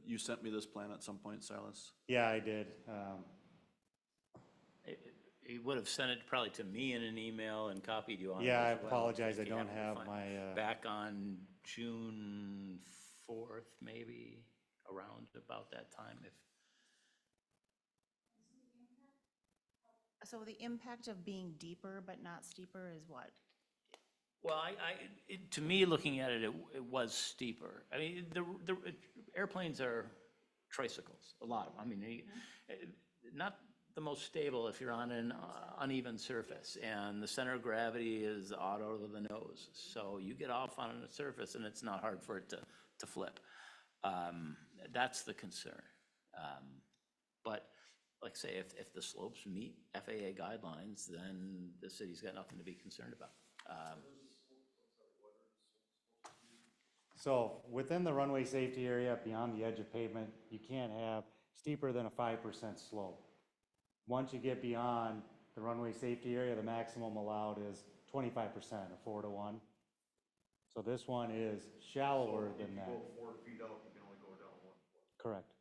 you sent me this plan at some point, Silas? Yeah, I did. He would have sent it probably to me in an email and copied you on it Yeah, I as well, apologize, if I you don't happen to have find- my, Back on June 4th, maybe, around about that time, if, so the impact of being deeper but not steeper is what? well, to me, looking at it, it was steeper. I mean, the airplanes are tricycles, a lot of them. I mean, not the most stable if you're on an uneven surface, and the center of gravity is auto to the nose. So you get off on a surface and it's not hard for it to flip. That's the concern. But like I say, if the slopes meet FAA guidelines, then the city's got nothing to be concerned about. So within the runway safety area, beyond the edge of pavement, you can't have steeper than a 5% slope. Once you get beyond the runway safety area, the maximum allowed is 25%, a 4-to-1. So this one is shallower than that. 4 feet out, you can only go down 1 foot. Correct.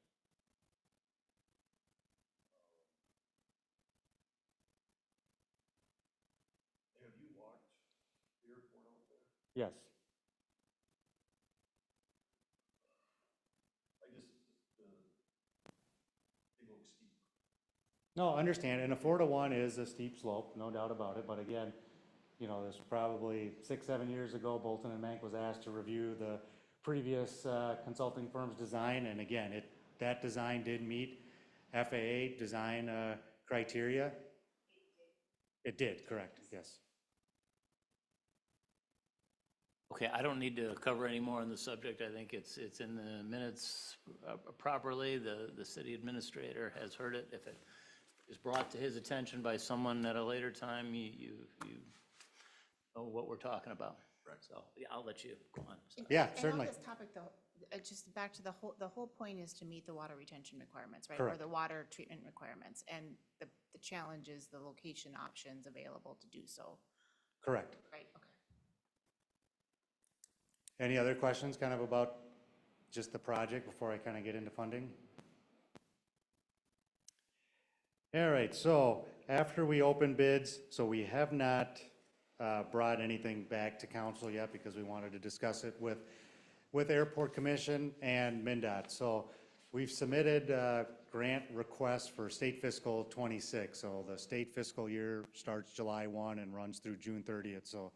Have you walked the airport out there? Yes. They look steep. No, understand, and a 4-to-1 is a steep slope, no doubt about it, but again, there's probably 6-7 years ago, Bolton and Mank was asked to review the previous consulting firm's design, and again, that design did meet FAA design criteria. It did, correct, yes. Okay, I don't need to cover any more on the subject. I think it's in the minutes properly. The city administrator has heard it. If it is brought to his attention by someone at a later time, you know what we're talking about. Right. So, yeah, I'll let you go on. So- Yeah, And certainly. on this topic, though, just back to the whole point is to meet the water retention requirements, right? Correct. Or the water treatment requirements, and the challenge is the location options available to do so, Correct. right? Okay. Any other questions kind of about just the project before I kind of get into funding? All right, so after we open bids, so we have not brought anything back to council yet because we wanted to discuss it with Airport Commission and MnDOT. So we've submitted grant requests for state fiscal '26. So the state fiscal year starts July 1 and runs through June 30th. So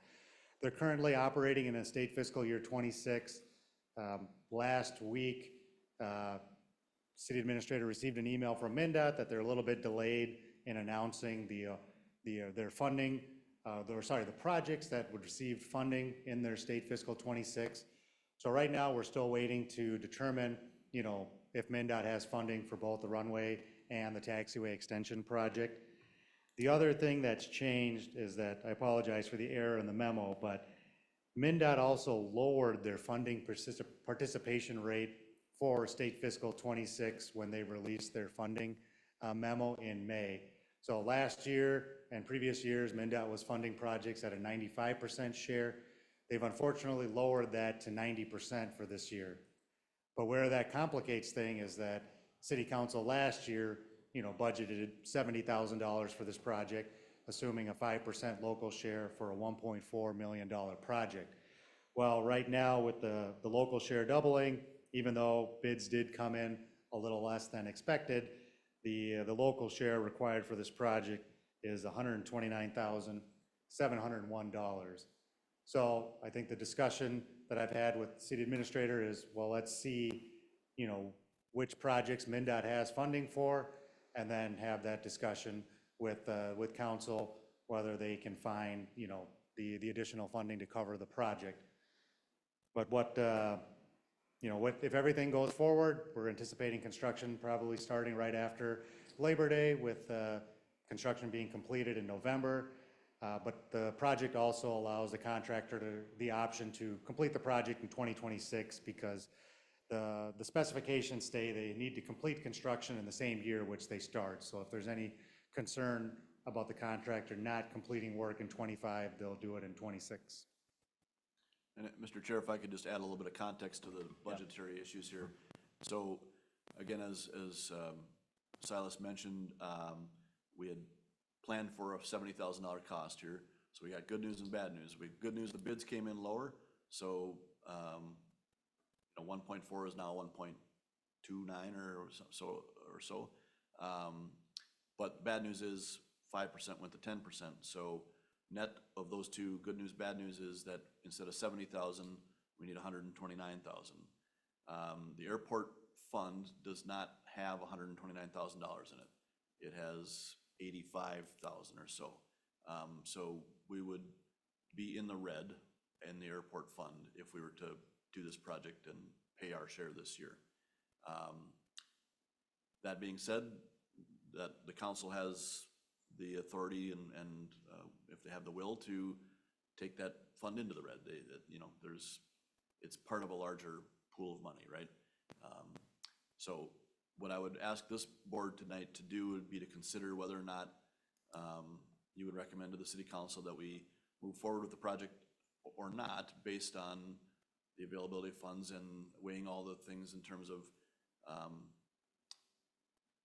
they're currently operating in a state fiscal year '26. Last week, city administrator received an email from MnDOT that they're a little bit delayed in announcing their funding, the projects that would receive funding in their state fiscal '26. So right now, we're still waiting to determine, if MnDOT has funding for both the runway and the taxiway extension project. The other thing that's changed is that, I apologize for the error in the memo, but MnDOT also lowered their funding participation rate for state fiscal '26 when they released their funding memo in May. So last year and previous years, MnDOT was funding projects at a 95% share. They've unfortunately lowered that to 90% for this year. But where that complicates things is that City Council last year, budgeted $70,000 for this project, assuming a 5% local share for a $1.4 million project. Well, right now with the local share doubling, even though bids did come in a little less than expected, the local share required for this project is $129,701. So I think the discussion that I've had with the city administrator is, well, let's see, which projects MnDOT has funding for, and then have that discussion with council, whether they can find, the additional funding to cover the project. But if everything goes forward, we're anticipating construction probably starting right after Labor Day, with construction being completed in November. But the project also allows the contractor the option to complete the project in 2026, because the specifications say they need to complete construction in the same year which they start. So if there's any concern about the contractor not completing work in '25, they'll do it in '26. And Mr. Chair, if I could just add a little bit of context to the budgetary issues here. So again, as Silas mentioned, we had planned for a $70,000 cost here. So we got good news and bad news. Good news, the bids came in lower. So 1.4 is now 1.29 or so. But bad news is 5% went to 10%. So net of those two, good news, bad news, is that instead of 70,000, we need 129,000. The airport fund does not have $129,000 in it. It has 85,000 or so. So we would be in the red in the airport fund if we were to do this project and pay our share this year. That being said, that the council has the authority and if they have the will to take that fund into the red, it's part of a larger pool of money, right? So what I would ask this board tonight to do would be to consider whether or not you would recommend to the city council that we move forward with the project or not, based on the availability of funds and weighing all the things in terms of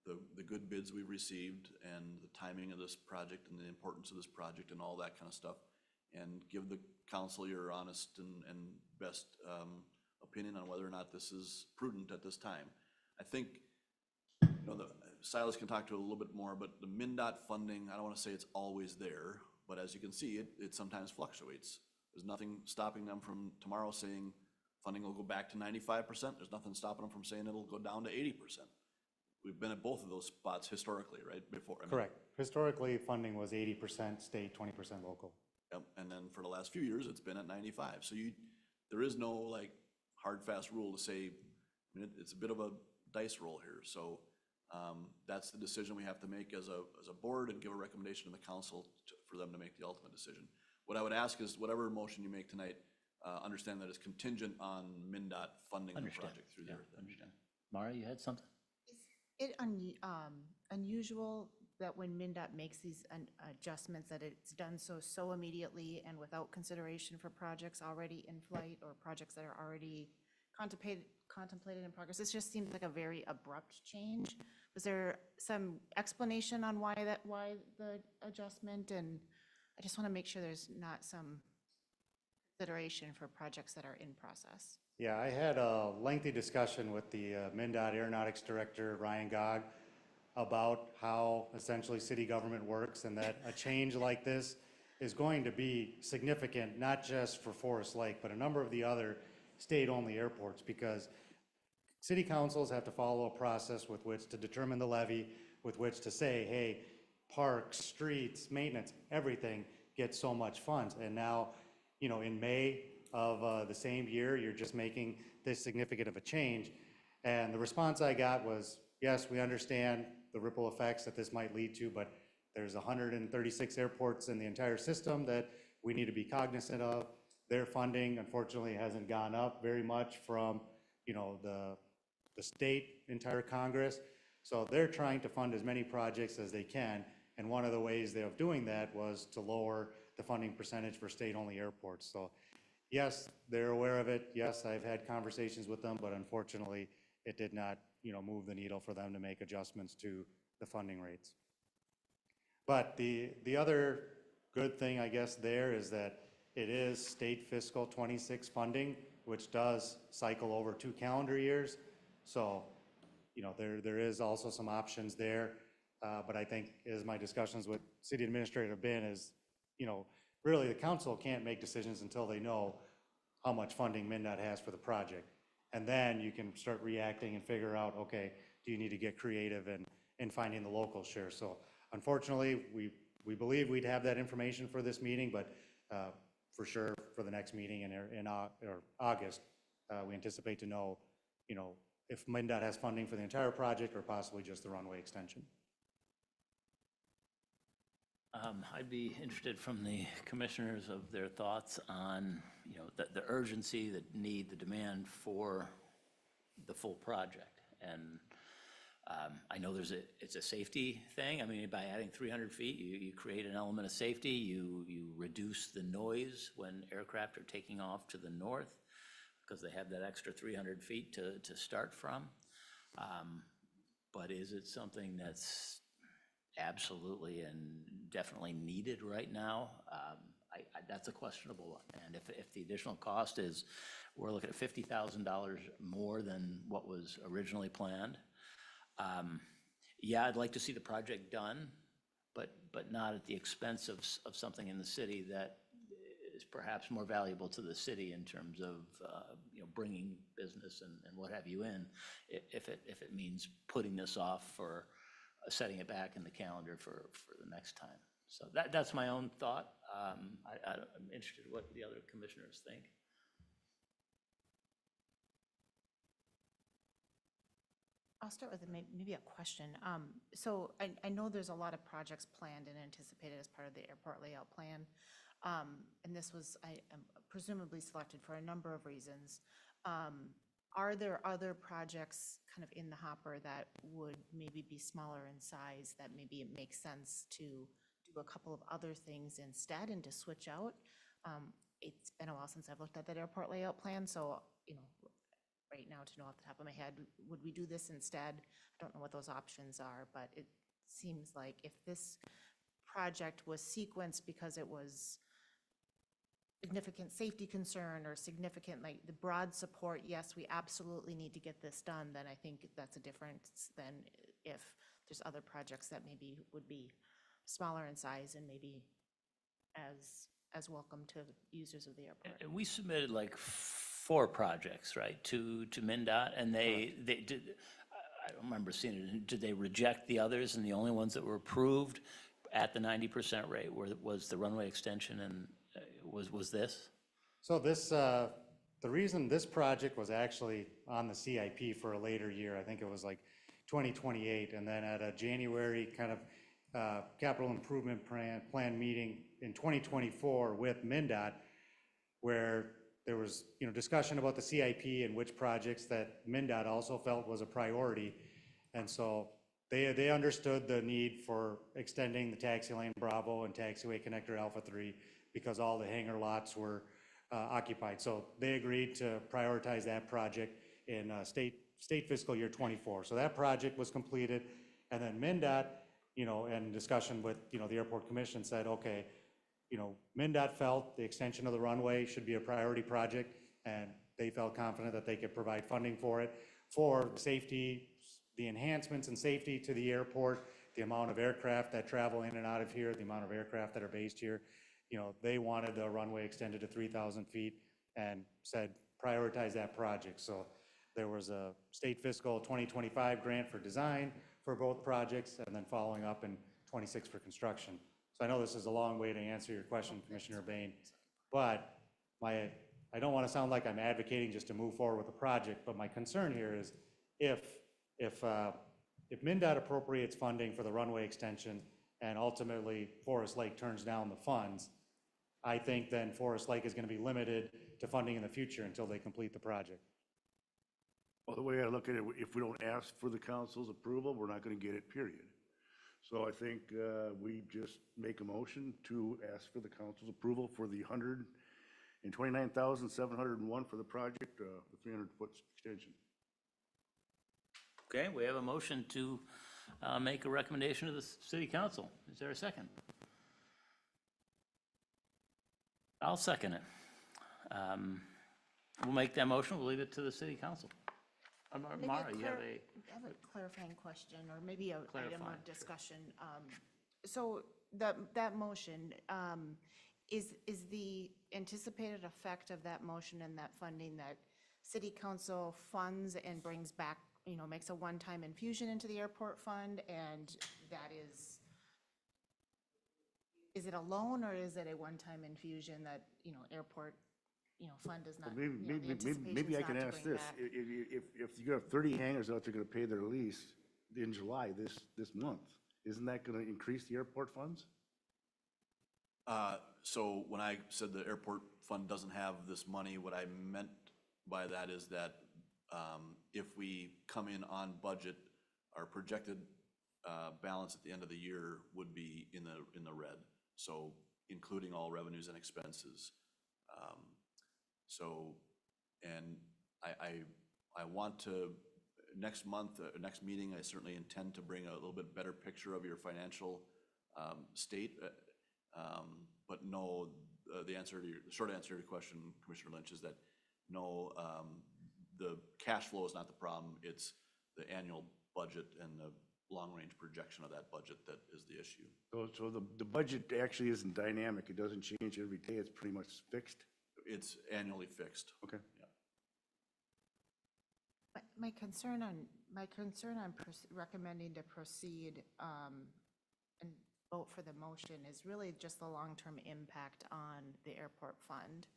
the good bids we've received and the timing of this project and the importance of this project and all that kind of stuff, and give the council your honest and best opinion on whether or not this is prudent at this time. I think, Silas can talk to it a little bit more, but the MnDOT funding, I don't want to say it's always there, but as you can see, it sometimes fluctuates. There's nothing stopping them from tomorrow saying funding will go back to 95%. There's nothing stopping them from saying it'll go down to 80%. We've been at both of those spots historically, right, before. Correct. Historically, funding was 80% state, 20% local. Yep, and then for the last few years, it's been at 95. So there is no hard, fast rule to say, it's a bit of a dice roll here. So that's the decision we have to make as a board, and give a recommendation to the council for them to make the ultimate decision. What I would ask is, whatever motion you make tonight, understand that it's contingent on MnDOT funding the project through their. Understand. Mara, you had something? Is it unusual that when MnDOT makes these adjustments, that it's done so immediately and without consideration for projects already in flight or projects that are already contemplated in progress? This just seems like a very abrupt change. Was there some explanation on why the adjustment? And I just want to make sure there's not some consideration for projects that are in process. Yeah, I had a lengthy discussion with the MnDOT Aeronautics Director, Ryan Gog, about how essentially city government works and that a change like this is going to be significant, not just for Forest Lake, but a number of the other state-only airports, because city councils have to follow a process with which to determine the levy, with which to say, hey, parks, streets, maintenance, everything gets so much funds. And now, you know, in May of the same year, you're just making this significant of a change. And the response I got was, yes, we understand the ripple effects that this might lead to, but there's 136 airports in the entire system that we need to be cognizant of. Their funding, unfortunately, hasn't gone up very much from, you know, the state, entire Congress. So they're trying to fund as many projects as they can. And one of the ways of doing that was to lower the funding percentage for state-only airports. So yes, they're aware of it. Yes, I've had conversations with them, but unfortunately, it did not, you know, move the needle for them to make adjustments to the funding rates. But the other good thing, I guess, there is that it is state fiscal 26 funding, which does cycle over 2 calendar years. So, you know, there is also some options there. But I think as my discussions with city administrator have been is, you know, really the council can't make decisions until they know how much funding MnDOT has for the project. And then you can start reacting and figure out, okay, do you need to get creative in finding the local share? So unfortunately, we believe we'd have that information for this meeting, but for sure for the next meeting in August, we anticipate to know, you know, if MnDOT has funding for the entire project or possibly just the runway extension. I'd be interested from the commissioners of their thoughts on, you know, the urgency, the need, the demand for the full project. And I know it's a safety thing. I mean, by adding 300 feet, you create an element of safety. You reduce the noise when aircraft are taking off to the north because they have that extra 300 feet to start from. But is it something that's absolutely and definitely needed right now? That's a questionable one. And if the additional cost is, we're looking at $50,000 more than what was originally planned. Yeah, I'd like to see the project done, but not at the expense of something in the city that is perhaps more valuable to the city in terms of you know, bringing business and what have you in, if it means putting this off for setting it back in the calendar for the next time. So that's my own thought. I'm interested in what the other commissioners think. I'll start with maybe a question. So I know there's a lot of projects planned and anticipated as part of the airport layout plan. And this was presumably selected for a number of reasons. Are there other projects kind of in the hopper that would maybe be smaller in size, that maybe it makes sense to do a couple of other things instead and to switch out? It's been a while since I've looked at that airport layout plan, so, you know, right now to know off the top of my head, would we do this instead? I don't know what those options are, but it seems like if this project was sequenced because it was significant safety concern or significant, like the broad support, yes, we absolutely need to get this done, then I think that's a difference than if there's other projects that maybe would be smaller in size and maybe as welcome to users of the airport. And we submitted like 4 projects, right, to MnDOT, and they did, I don't remember seeing it, did they reject the others, and the only ones that were approved at the 90% rate was the runway extension and was this? So this, the reason this project was actually on the CIP for a later year, I think it was like 2028, and then at a January kind of capital improvement plan meeting in 2024 with MnDOT, where there was, you know, discussion about the CIP and which projects that MnDOT also felt was a priority. And so they understood the need for extending the taxi lane Bravo and taxiway connector Alpha 3 because all the hangar lots were occupied. So they agreed to prioritize that project in state fiscal year 24. So that project was completed, and then MnDOT, you know, in discussion with, you know, the airport commission said, okay, MinDOT felt the extension of the runway should be a priority project, and they felt confident that they could provide funding for it, for safety, the enhancements and safety to the airport, the amount of aircraft that travel in and out of here, the amount of aircraft that are based here. They wanted the runway extended to 3,000 feet and said prioritize that project. So there was a state fiscal 2025 grant for design for both projects, and then following up in 26 for construction. So I know this is a long way to answer your question, Commissioner Bain, but I don't want to sound like I'm advocating just to move forward with the project, but my concern here is if MinDOT appropriates funding for the runway extension and ultimately Forest Lake turns down the funds, I think then Forest Lake is going to be limited to funding in the future until they complete the project. Well, the way I look at it, if we don't ask for the council's approval, we're not going to get it, period. So I think we just make a motion to ask for the council's approval for the $129,701 for the project, the 300-foot extension. Okay, we have a motion to make a recommendation to the city council. Is there a second? I'll second it. We'll make that motion, we'll leave it to the city council. Maybe Mara, you have a, I have a clarifying question, or maybe a item Clarifying, of sure. discussion. So that motion, is the anticipated effect of that motion and that funding that city council funds and brings back, makes a one-time infusion into the airport fund, and that is it a loan, or is it a one-time infusion that, airport, fund does not, Well, the anticipation maybe is I not can to ask bring this. back? If you have 30 hangars out, they're going to pay their lease in July this month. Isn't that going to increase the airport funds? So when I said the airport fund doesn't have this money, what I meant by that is that if we come in on budget, our projected balance at the end of the year would be in the red. So including all revenues and expenses. And I want to, next month, next meeting, I certainly intend to bring a little bit better picture of your financial state. But no, the short answer to your question, Commissioner Lynch, is that no, the cash flow is not the problem. It's the annual budget and the long-range projection of that budget that is the issue. So the budget actually isn't dynamic. It doesn't change every day. It's pretty much fixed. It's annually fixed. Okay. My concern on recommending to proceed and vote for the motion is really just the long-term impact on the airport fund.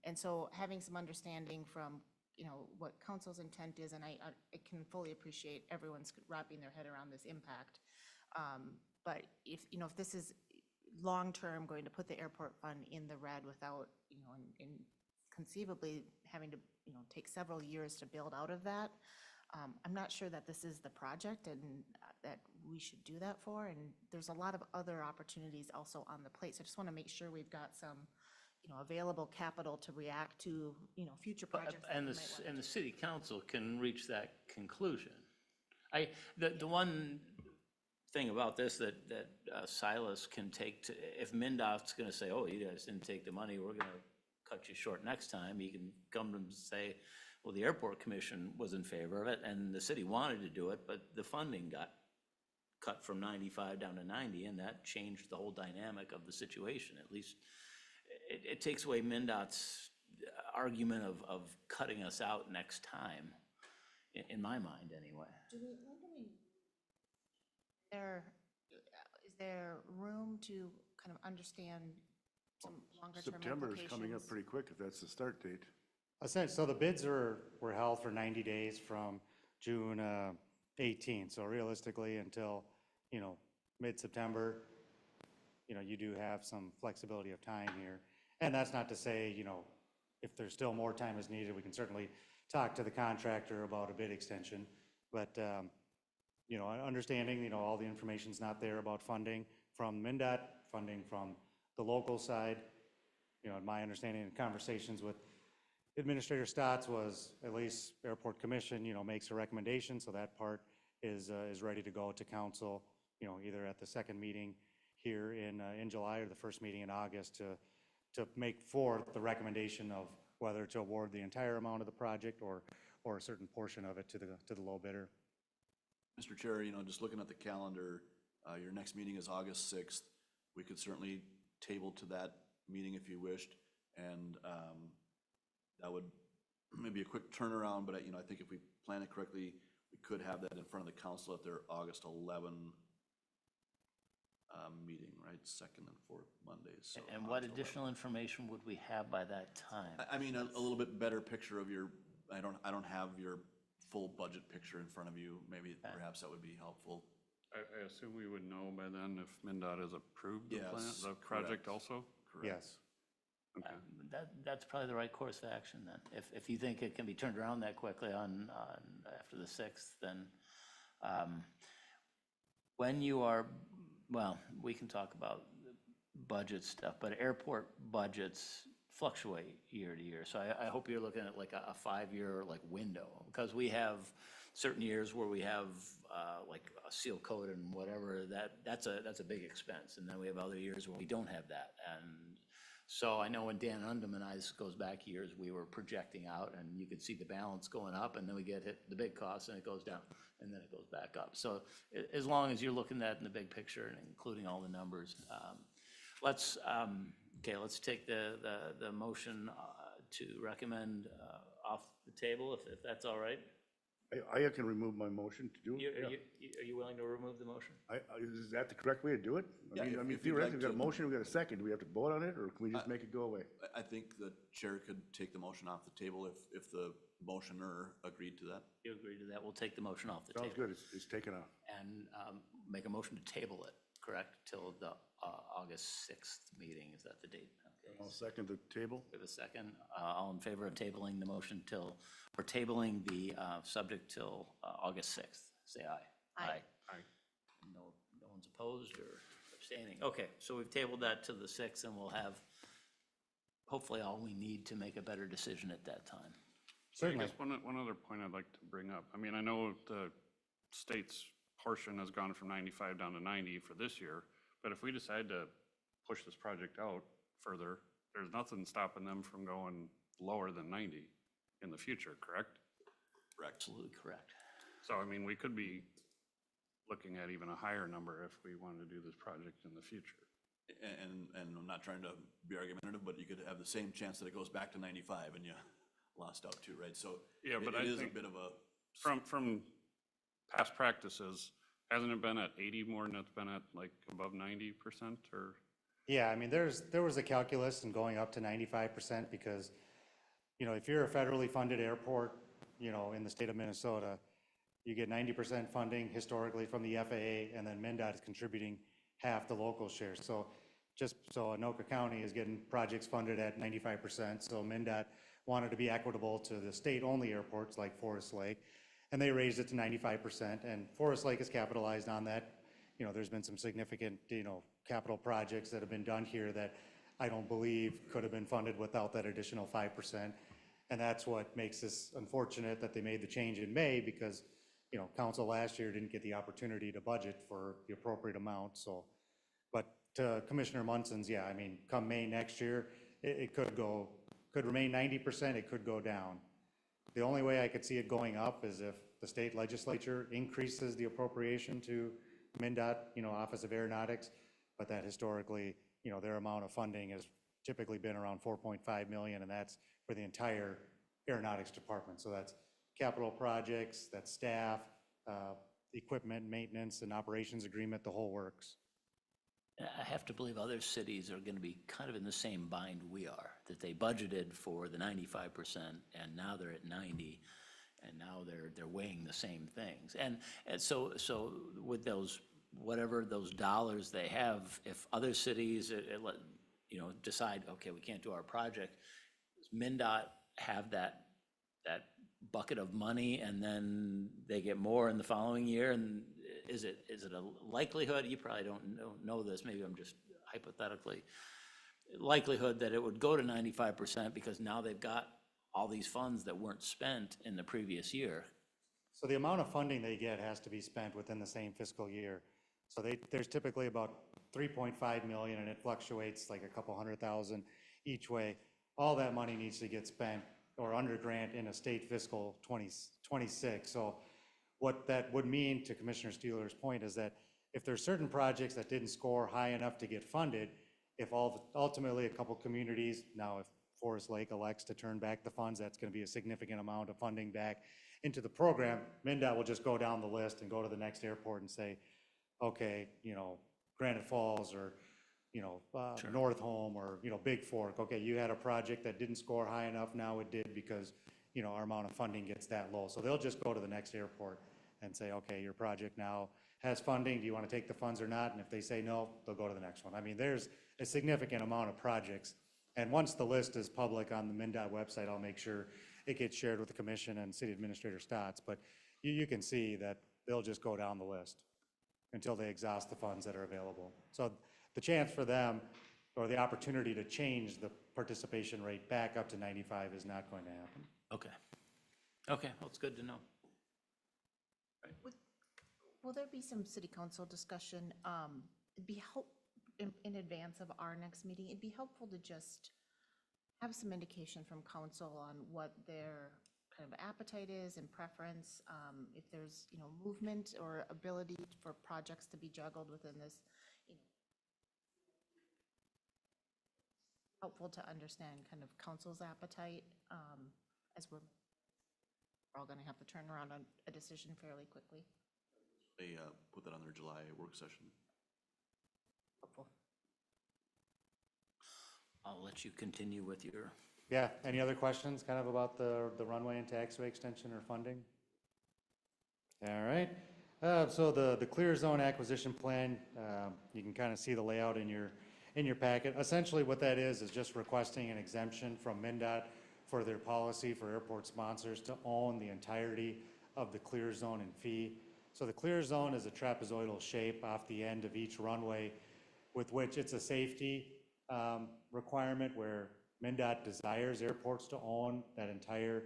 And so having some understanding from, what council's intent is, and I can fully appreciate everyone's wrapping their head around this impact. But if this is long-term going to put the airport fund in the red without, and conceivably having to, take several years to build out of that, I'm not sure that this is the project and that we should do that for. And there's a lot of other opportunities also on the plate. So I just want to make sure we've got some, available capital to react to, future projects. that and we the, might want and to the city council can reach that conclusion. The one thing about this that Silas can take to, if MinDOT's gonna say, oh, you guys didn't take the money, we're gonna cut you short next time, he can come and say, well, the airport commission was in favor of it, and the city wanted to do it, but the funding got cut from 95 down to 90, and that changed the whole dynamic of the situation. At least it takes away MinDOT's argument of cutting us out next time, in my mind, anyway. Is there room to kind of understand some longer-term September implications? is coming up pretty quick if that's the start date. So the bids were held for 90 days from June 18th. So realistically, until, mid-September, you do have some flexibility of time here. And that's not to say, if there's still more time is needed, we can certainly talk to the contractor about a bid extension. But, understanding, all the information's not there about funding from MinDOT, funding from the local side. My understanding in conversations with Administrator Stotts was at least Airport Commission, makes a recommendation, so that part is ready to go to council, either at the second meeting here in July or the first meeting in August to make forth the recommendation of whether to award the entire amount of the project or a certain portion of it to the low bidder. Mr. Chair, just looking at the calendar, your next meeting is August 6th. We could certainly table to that meeting if you wished, and that would maybe a quick turnaround, but I think if we plan it correctly, we could have that in front of the council at their August 11 meeting, right? Second and fourth Mondays. So And what August 11. additional information would we have by that time? I mean, a little bit better picture of your, I don't have your full budget picture in front of you. Maybe perhaps that would be helpful. I assume we would know by then if MinDOT has approved the plan, Yes, the project correct. also? Yes. Okay. That's probably the right course of action then. If you think it can be turned around that quickly on after the 6th, then when you are, well, we can talk about budget stuff, but airport budgets fluctuate year to year. So I hope you're looking at like a 5-year like window, because we have certain years where we have like a seal coat and whatever, that's a big expense. And then we have other years where we don't have that. And so I know when Dan Undem and I, this goes back years, we were projecting out and you could see the balance going up, and then we get hit the big costs and it goes down and then it goes back up. So as long as you're looking at it in the big picture and including all the numbers, let's take the motion to recommend off the table, if that's all right. I can remove my motion to do it. Are you willing to remove the motion? Is that the correct way to do it? Yeah, I mean, if you'd like theoretically, we've got a to. motion, we've got a second. Do we have to vote on it, or can we just make it go away? I think the chair could take the motion off the table if the motioner agreed to that. You agree to that? We'll take the motion off the table. Sounds good. It's taken off. And make a motion to table it, correct, till the August 6th meeting. Is that the date? Okay. I'll second the table. We have a second. All in favor of tabling the motion till, or tabling the subject till August 6th? Say aye. Aye. Aye. No one's opposed or abstaining. Okay, so we've tabled that to the 6th, and we'll have hopefully all we need to make a better decision at that time. Certainly. I guess one other point I'd like to bring up. I mean, I know the state's portion has gone from 95 down to 90 for this year, but if we decide to push this project out further, there's nothing stopping them from going lower than 90 in the future, correct? Absolutely correct. So, I mean, we could be looking at even a higher number if we wanted to do this project in the future. And I'm not trying to be argumentative, but you could have the same chance that it goes back to 95 and you lost out too, right? So Yeah, but I it is a think bit of a, From past practices, hasn't it been at 80 more than it's been at like above 90% or? Yeah, I mean, there was a calculus in going up to 95% because, if you're a federally funded airport, in the state of Minnesota, you get 90% funding historically from the FAA, and then MnDOT is contributing half the local share. So just so Anoka County is getting projects funded at 95%, so MnDOT wanted to be equitable to the state-only airports like Forest Lake, and they raised it to 95%, and Forest Lake has capitalized on that. There's been some significant, capital projects that have been done here that I don't believe could have been funded without that additional 5%. And that's what makes this unfortunate that they made the change in May because, council last year didn't get the opportunity to budget for the appropriate amount, so. But to Commissioner Munson's, yeah, I mean, come May next year, it could remain 90%, it could go down. The only way I could see it going up is if the state legislature increases the appropriation to MnDOT, Office of Aeronautics, but that historically, their amount of funding has typically been around 4.5 million, and that's for the entire aeronautics department. So that's capital projects, that's staff, equipment, maintenance, and operations agreement, the whole works. I have to believe other cities are going to be kind of in the same bind we are, that they budgeted for the 95% and now they're at 90, and now they're weighing the same things. And so with those, whatever those dollars they have, if other cities, decide, okay, we can't do our project, does MnDOT have that bucket of money and then they get more in the following year? And is it a likelihood, you probably don't know this, maybe I'm just hypothetically, likelihood that it would go to 95% because now they've got all these funds that weren't spent in the previous year? So the amount of funding they get has to be spent within the same fiscal year. So there's typically about 3.5 million, and it fluctuates like a couple $100,000 each way. All that money needs to get spent or under grant in a state fiscal 2026. So what that would mean, to Commissioner Steeler's point, is that if there's certain projects that didn't score high enough to get funded, if ultimately a couple communities, now if Forest Lake elects to turn back the funds, that's going to be a significant amount of funding back into the program. MnDOT will just go down the list and go to the next airport and say, okay, Granite Falls or, North Home or, Big Fork, okay, you had a project that didn't score high enough, now it did because, our amount of funding gets that low. So they'll just go to the next airport and say, okay, your project now has funding, do you want to take the funds or not? And if they say no, they'll go to the next one. I mean, there's a significant amount of projects. And once the list is public on the MnDOT website, I'll make sure it gets shared with the commission and City Administrator Stotts. But you can see that they'll just go down the list until they exhaust the funds that are available. So the chance for them, or the opportunity to change the participation rate back up to 95 is not going to happen. Okay. Okay, well, it's good to know. Will there be some city council discussion? It'd be in advance of our next meeting, it'd be helpful to just have some indication from council on what their kind of appetite is and preference, if there's, movement or ability for projects to be juggled within this, helpful to understand kind of council's appetite, as we're all going to have to turn around on a decision fairly quickly. They put that on their July work session. Helpful. I'll let you continue with your, Yeah, any other questions kind of about the runway and taxiway extension or funding? All right, so the clear zone acquisition plan, you can kind of see the layout in your packet. Essentially what that is just requesting an exemption from MnDOT for their policy for airport sponsors to own the entirety of the clear zone and fee. So the clear zone is a trapezoidal shape off the end of each runway, with which it's a safety requirement where MnDOT desires airports to own that entire,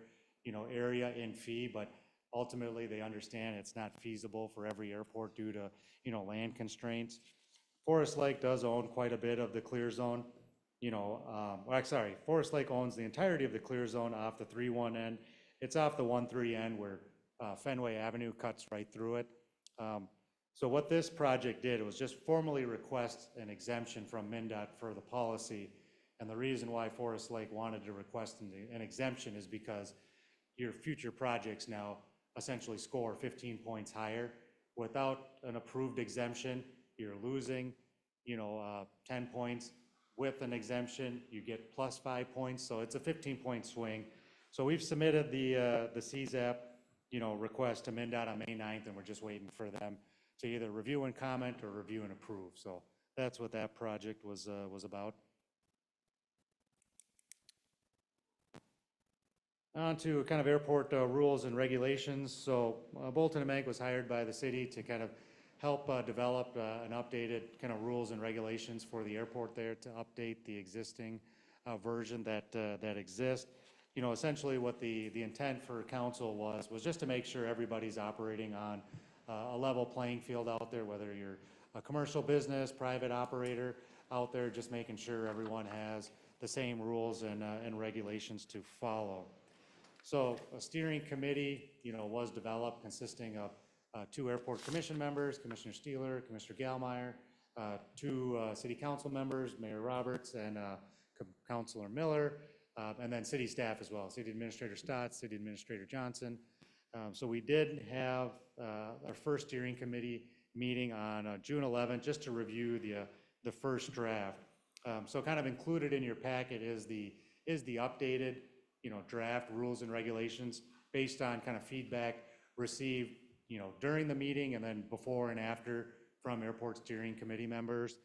area in fee, but ultimately they understand it's not feasible for every airport due to, land constraints. Forest Lake does own quite a bit of the clear zone. Forest Lake owns the entirety of the clear zone off the 3-1 end. It's off the 1-3 end where Fenway Avenue cuts right through it. So what this project did was just formally request an exemption from MnDOT for the policy. And the reason why Forest Lake wanted to request an exemption is because your future projects now essentially score 15 points higher. Without an approved exemption, you're losing, 10 points. With an exemption, you get plus 5 points, so it's a 15-point swing. So we've submitted the CZAP, request to MnDOT on May 9th, and we're just waiting for them to either review and comment or review and approve. So that's what that project was about. On to kind of airport rules and regulations. So Bolton and Mank was hired by the city to kind of help develop an updated kind of rules and regulations for the airport there to update the existing version that exists. Essentially what the intent for council was just to make sure everybody's operating on a level playing field out there, whether you're a commercial business, private operator out there, just making sure everyone has the same rules and regulations to follow. So a steering committee, was developed consisting of 2 airport commission members, Commissioner Steeler, Commissioner Gallmeyer, 2 city council members, Mayor Roberts and Councilor Miller, and then city staff as well, City Administrator Stotts, City Administrator Johnson. So we did have our first steering committee meeting on June 11th, just to review the first draft. So kind of included in your packet is the updated, draft rules and regulations based on kind of feedback received, during the meeting and then before and after from airport steering committee members.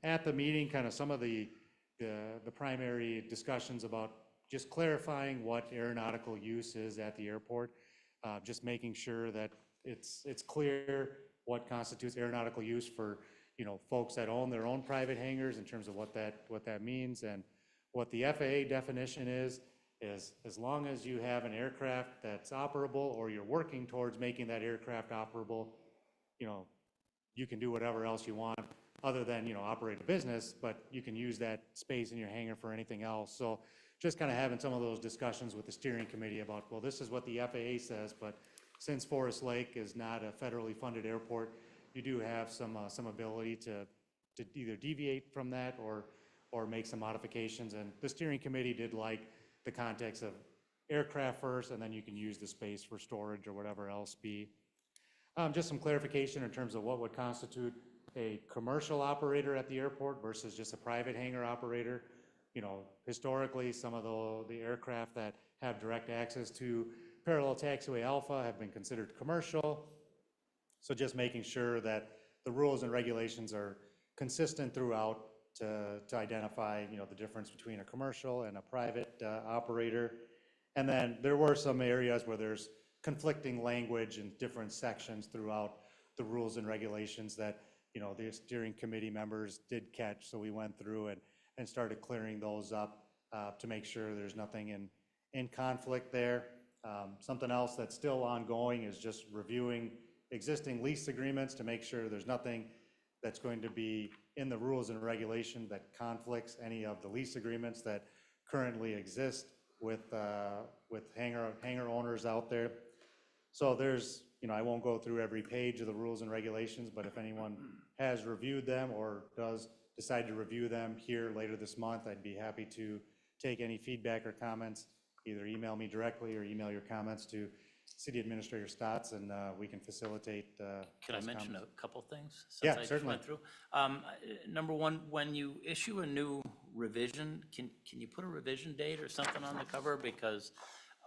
At the meeting, kind of some of the primary discussions about just clarifying what aeronautical use is at the airport, just making sure that it's clear what constitutes aeronautical use for, folks that own their own private hangars in terms of what that means. And what the FAA definition is as long as you have an aircraft that's operable or you're working towards making that aircraft operable, you can do whatever else you want other than, operate a business, but you can use that space in your hangar for anything else. So just kind of having some of those discussions with the steering committee about, well, this is what the FAA says, but since Forest Lake is not a federally funded airport, you do have some ability to either deviate from that or make some modifications. And the steering committee did like the context of aircraft first, and then you can use the space for storage or whatever else be. Just some clarification in terms of what would constitute a commercial operator at the airport versus just a private hangar operator. Historically, some of the aircraft that have direct access to parallel taxiway Alpha have been considered commercial. So just making sure that the rules and regulations are consistent throughout to identify, the difference between a commercial and a private operator. And then there were some areas where there's conflicting language in different sections throughout the rules and regulations that, the steering committee members did catch. So we went through and started clearing those up to make sure there's nothing in conflict there. Something else that's still ongoing is just reviewing existing lease agreements to make sure there's nothing that's going to be in the rules and regulation that conflicts any of the lease agreements that currently exist with hangar owners out there. So there's, I won't go through every page of the rules and regulations, but if anyone has reviewed them or does decide to review them here later this month, I'd be happy to take any feedback or comments. Either email me directly or email your comments to City Administrator Stotts, and we can facilitate. Can I those mention comments. a couple things? Yeah, since I just certainly. went through? Number one, when you issue a new revision, can you put a revision date or something on the cover? Because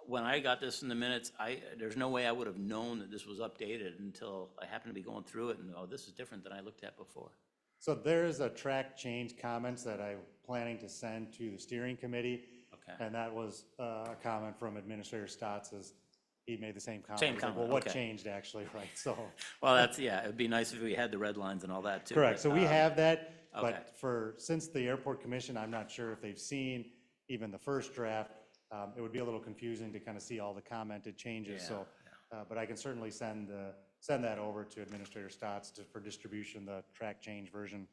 when I got this in the minutes, there's no way I would have known that this was updated until I happened to be going through it and, oh, this is different than I looked at before. So there is a track change comments that I'm planning to send to the steering committee. Okay. And that was a comment from Administrator Stotts, as he made the same comment. Same He's like, comment, well, what okay. changed actually, right? So, Well, yeah, it'd be nice if we had the red lines and all that too. correct. but, So we have that, okay. but since the Airport Commission, I'm not sure if they've seen even the first draft. It would be a little confusing to kind of see all the commented changes. So, but I can certainly send that over to Administrator Stotts for distribution, the track change version.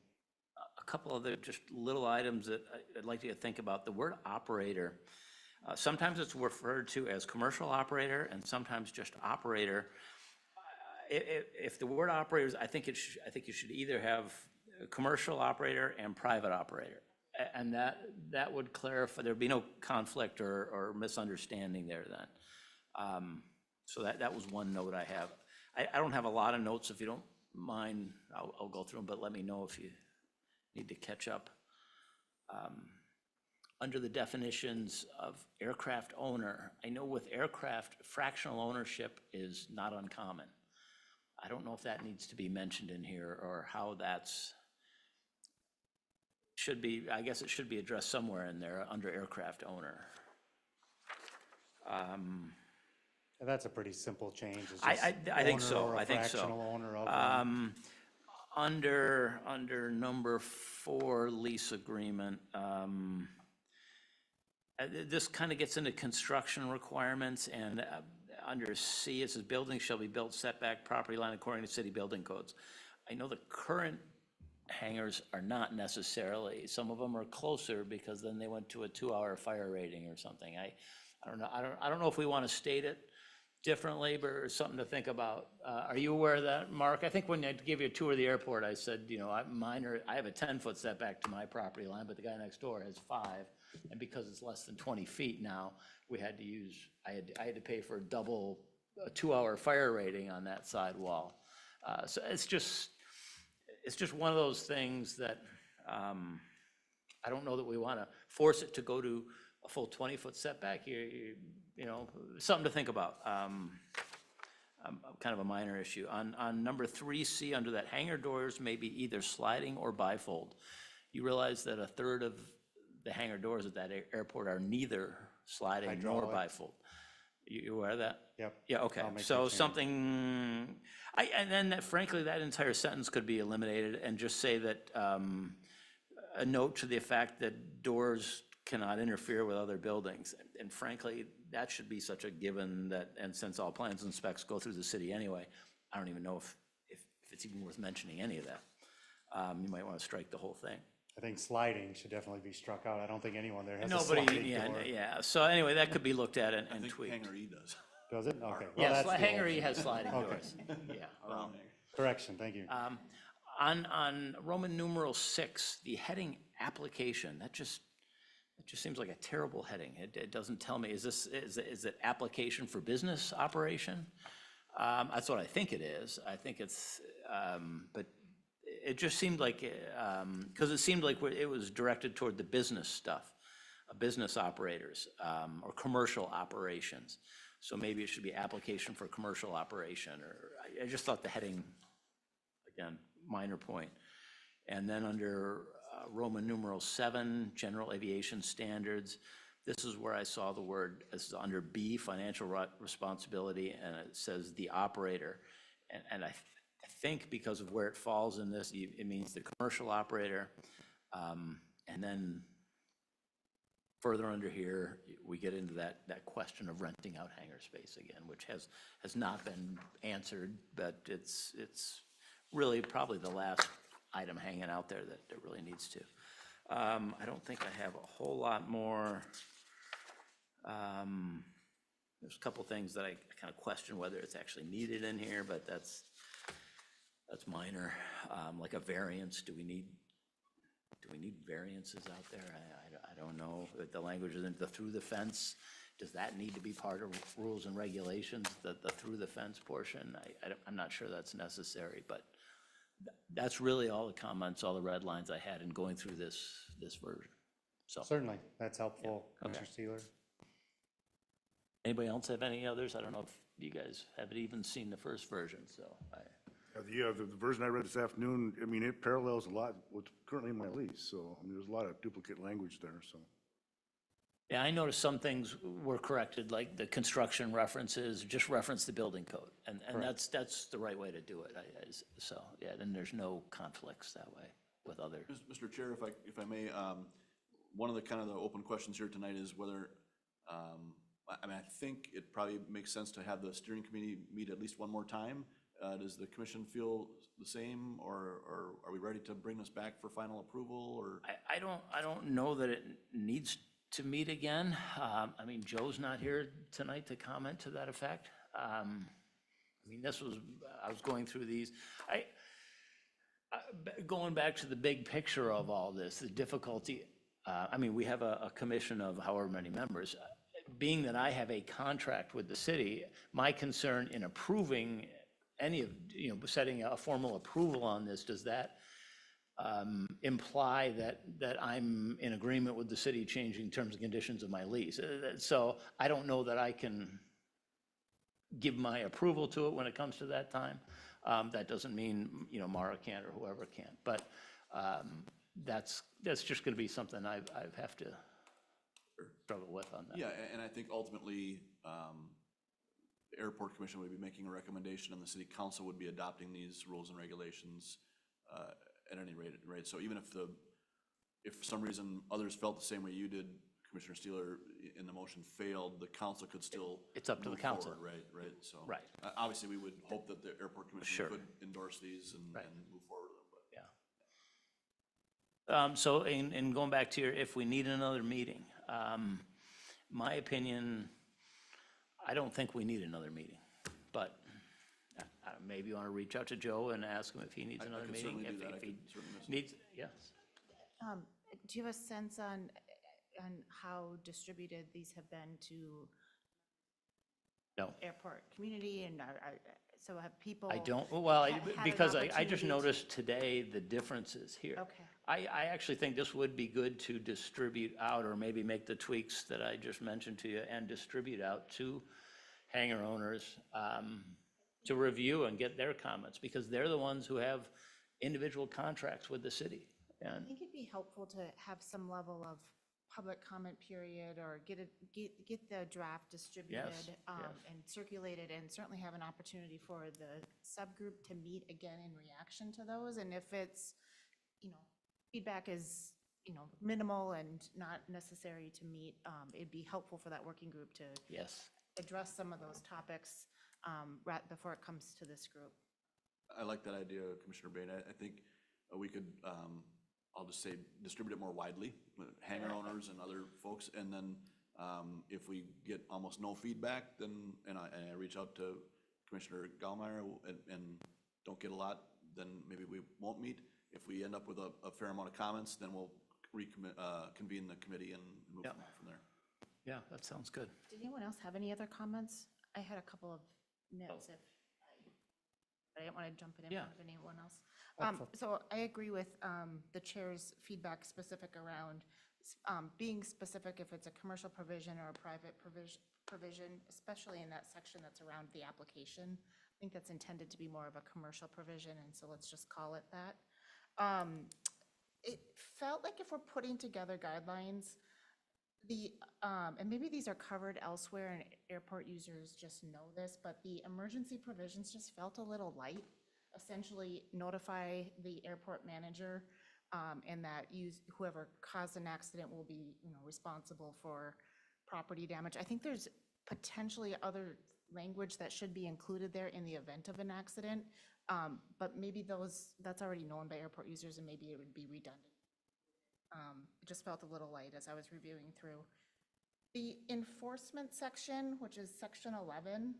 A couple other just little items that I'd like you to think about. The word operator, sometimes it's referred to as commercial operator and sometimes just operator. If the word operator is, I think you should either have a commercial operator and private operator. And that would clarify, there'd be no conflict or misunderstanding there then. So that was one note I have. I don't have a lot of notes. If you don't mind, I'll go through them, but let me know if you need to catch up. Under the definitions of aircraft owner, I know with aircraft, fractional ownership is not uncommon. I don't know if that needs to be mentioned in here or how should be, I guess it should be addressed somewhere in there under aircraft owner. And that's a pretty simple change. It's I just think owner so, or a I think so. fractional owner of one. Under number 4 lease agreement, this kind of gets into construction requirements, and under C, it says buildings shall be built setback property line according to city building codes. I know the current hangars are not necessarily, some of them are closer because then they went to a 2-hour fire rating or something. I don't know, I don't know if we want to state it differently, but it's something to think about. Are you aware of that, Mark? I think when I gave you a tour of the airport, I said, I have a 10-foot setback to my property line, but the guy next door has 5. And because it's less than 20 feet now, we had to use, I had to pay for a 2-hour fire rating on that side wall. So it's just one of those things that I don't know that we want to force it to go to a full 20-foot setback. Something to think about. Kind of a minor issue. On number 3C, under that, hangar doors may be either sliding or bifold. You realize that a third of the hangar doors at that airport are neither sliding nor Hydraulic. bifold. You aware of that? Yep. Yeah, okay. I'll make that So change. something, and then frankly, that entire sentence could be eliminated and just say that a note to the effect that doors cannot interfere with other buildings. And frankly, that should be such a given that, and since all plans and specs go through the city anyway, I don't even know if it's even worth mentioning any of that. you might want to strike the whole thing. I think sliding should definitely be struck out. I don't think anyone there has a Nobody, sliding yeah, door. yeah, so anyway, that could be looked at I and think tweaked. Hangar E does. Does it? Okay. Well, Yes, that's the Hangar E old- has sliding Okay. doors, yeah. Around Hangar. Correction, thank you. On Roman numeral 6, the heading application, that just seems like a terrible heading. It doesn't tell me, is it application for business operation? That's what I think it is. I think it's, but it just seemed like, because it seemed like it was directed toward the business stuff, business operators, or commercial operations. So maybe it should be application for commercial operation, or I just thought the heading, again, minor point. And then under Roman numeral 7, general aviation standards, this is where I saw the word, this is under B, financial responsibility, and it says the operator. And I think because of where it falls in this, it means the commercial operator. And then further under here, we get into that question of renting out hangar space again, which has not been answered, but it's really probably the last item hanging out there that really needs to. I don't think I have a whole lot more. There's a couple things that I kind of question whether it's actually needed in here, but that's minor. Like a variance, do we need variances out there? I don't know. The language is the through the fence. Does that need to be part of rules and regulations, the through the fence portion? I'm not sure that's necessary, but that's really all the comments, all the red lines I had in going through this version. So, Certainly, that's helpful, Yeah, okay. Commissioner Steeler. anybody else have any others? I don't know if you guys have even seen the first version, so The version I read this afternoon, I mean, it parallels a lot what's currently in my lease, so, I mean, there's a lot of duplicate language there, so. yeah, I noticed some things were corrected, like the construction references, just reference the building code. And that's the right way to do it. So, yeah, then there's no conflicts that way with other. Mr. Chair, if I may, one of the kind of the open questions here tonight is whether, I mean, I think it probably makes sense to have the steering committee meet at least one more time. Does the commission feel the same, or are we ready to bring this back for final approval, or? I don't know that it needs to meet again. I mean, Joe's not here tonight to comment to that effect. I mean, I was going through these. Going back to the big picture of all this, the difficulty, I mean, we have a commission of however many members. Being that I have a contract with the city, my concern in approving any of, setting a formal approval on this, does that imply that I'm in agreement with the city changing terms and conditions of my lease? So I don't know that I can give my approval to it when it comes to that time. That doesn't mean, Mara can't or whoever can't, but that's just gonna be something I have to struggle with on that. Yeah, and I think ultimately, the airport commission would be making a recommendation and the city council would be adopting these rules and regulations at any rate, right? So even if for some reason others felt the same way you did, Commissioner Steeler, in the motion failed, the council could still. It's up to the move council. forward, Right, so. Right. Obviously, we would hope that the airport commission Sure. could endorse these and Right. move forward with them, but. Yeah. So in going back to if we need another meeting, my opinion, I don't think we need another meeting, but maybe you want to reach out to Joe and ask him if he needs I another could meeting. certainly do that. I If he could certainly miss it. needs, yes. Do you have a sense on how distributed these have been to No. airport community and so have people? I don't, well, had an because I just opportunity to- noticed today the differences here. Okay. I actually think this would be good to distribute out, or maybe make the tweaks that I just mentioned to you and distribute out to hangar owners to review and get their comments, because they're the ones who have individual contracts with the city. I And think it'd be helpful to have some level of public comment period, or get the draft distributed Yes. and circulated, and certainly have an opportunity for the subgroup to meet again in reaction to those. And if it's, feedback is, minimal and not necessary to meet, it'd be helpful for that working group to yes, address some of those topics right before it comes to this group. I like that idea, Commissioner Bain. I think we could, I'll just say, distribute it more widely, hangar owners and other folks, and then if we get almost no feedback, then, and I reach out to Commissioner Gallmeyer and don't get a lot, then maybe we won't meet. If we end up with a fair amount of comments, then we'll convene the committee and move Yeah. from there. Yeah, that sounds good. Did anyone else have any other comments? I had a couple of notes but I didn't want to jump in Yeah. front of anyone else. So I agree with the chair's feedback specific around being specific if it's a commercial provision or a private provision, especially in that section that's around the application. I think that's intended to be more of a commercial provision, and so let's just call it that. It felt like if we're putting together guidelines, and maybe these are covered elsewhere and airport users just know this, but the emergency provisions just felt a little light. Essentially notify the airport manager, and that whoever caused an accident will be, responsible for property damage. I think there's potentially other language that should be included there in the event of an accident. But maybe that's already known by airport users and maybe it would be redundant. It just felt a little light as I was reviewing through. The enforcement section, which is section 11,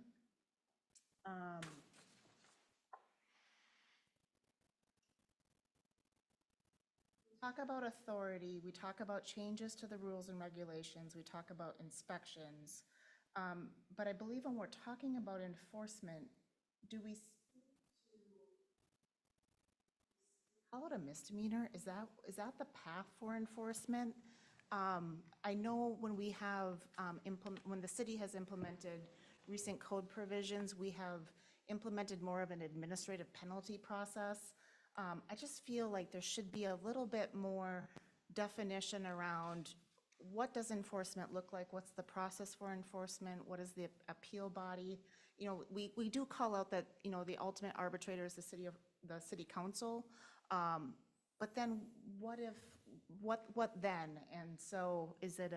we talk about authority, we talk about changes to the rules and regulations, we talk about inspections. But I believe when we're talking about enforcement, do we call it a misdemeanor? Is that the path for enforcement? I know when we have, when the city has implemented recent code provisions, we have implemented more of an administrative penalty process. I just feel like there should be a little bit more definition around what does enforcement look like? What's the process for enforcement? What is the appeal body? We do call out that, the ultimate arbitrator is the city council. But then what then? And so is it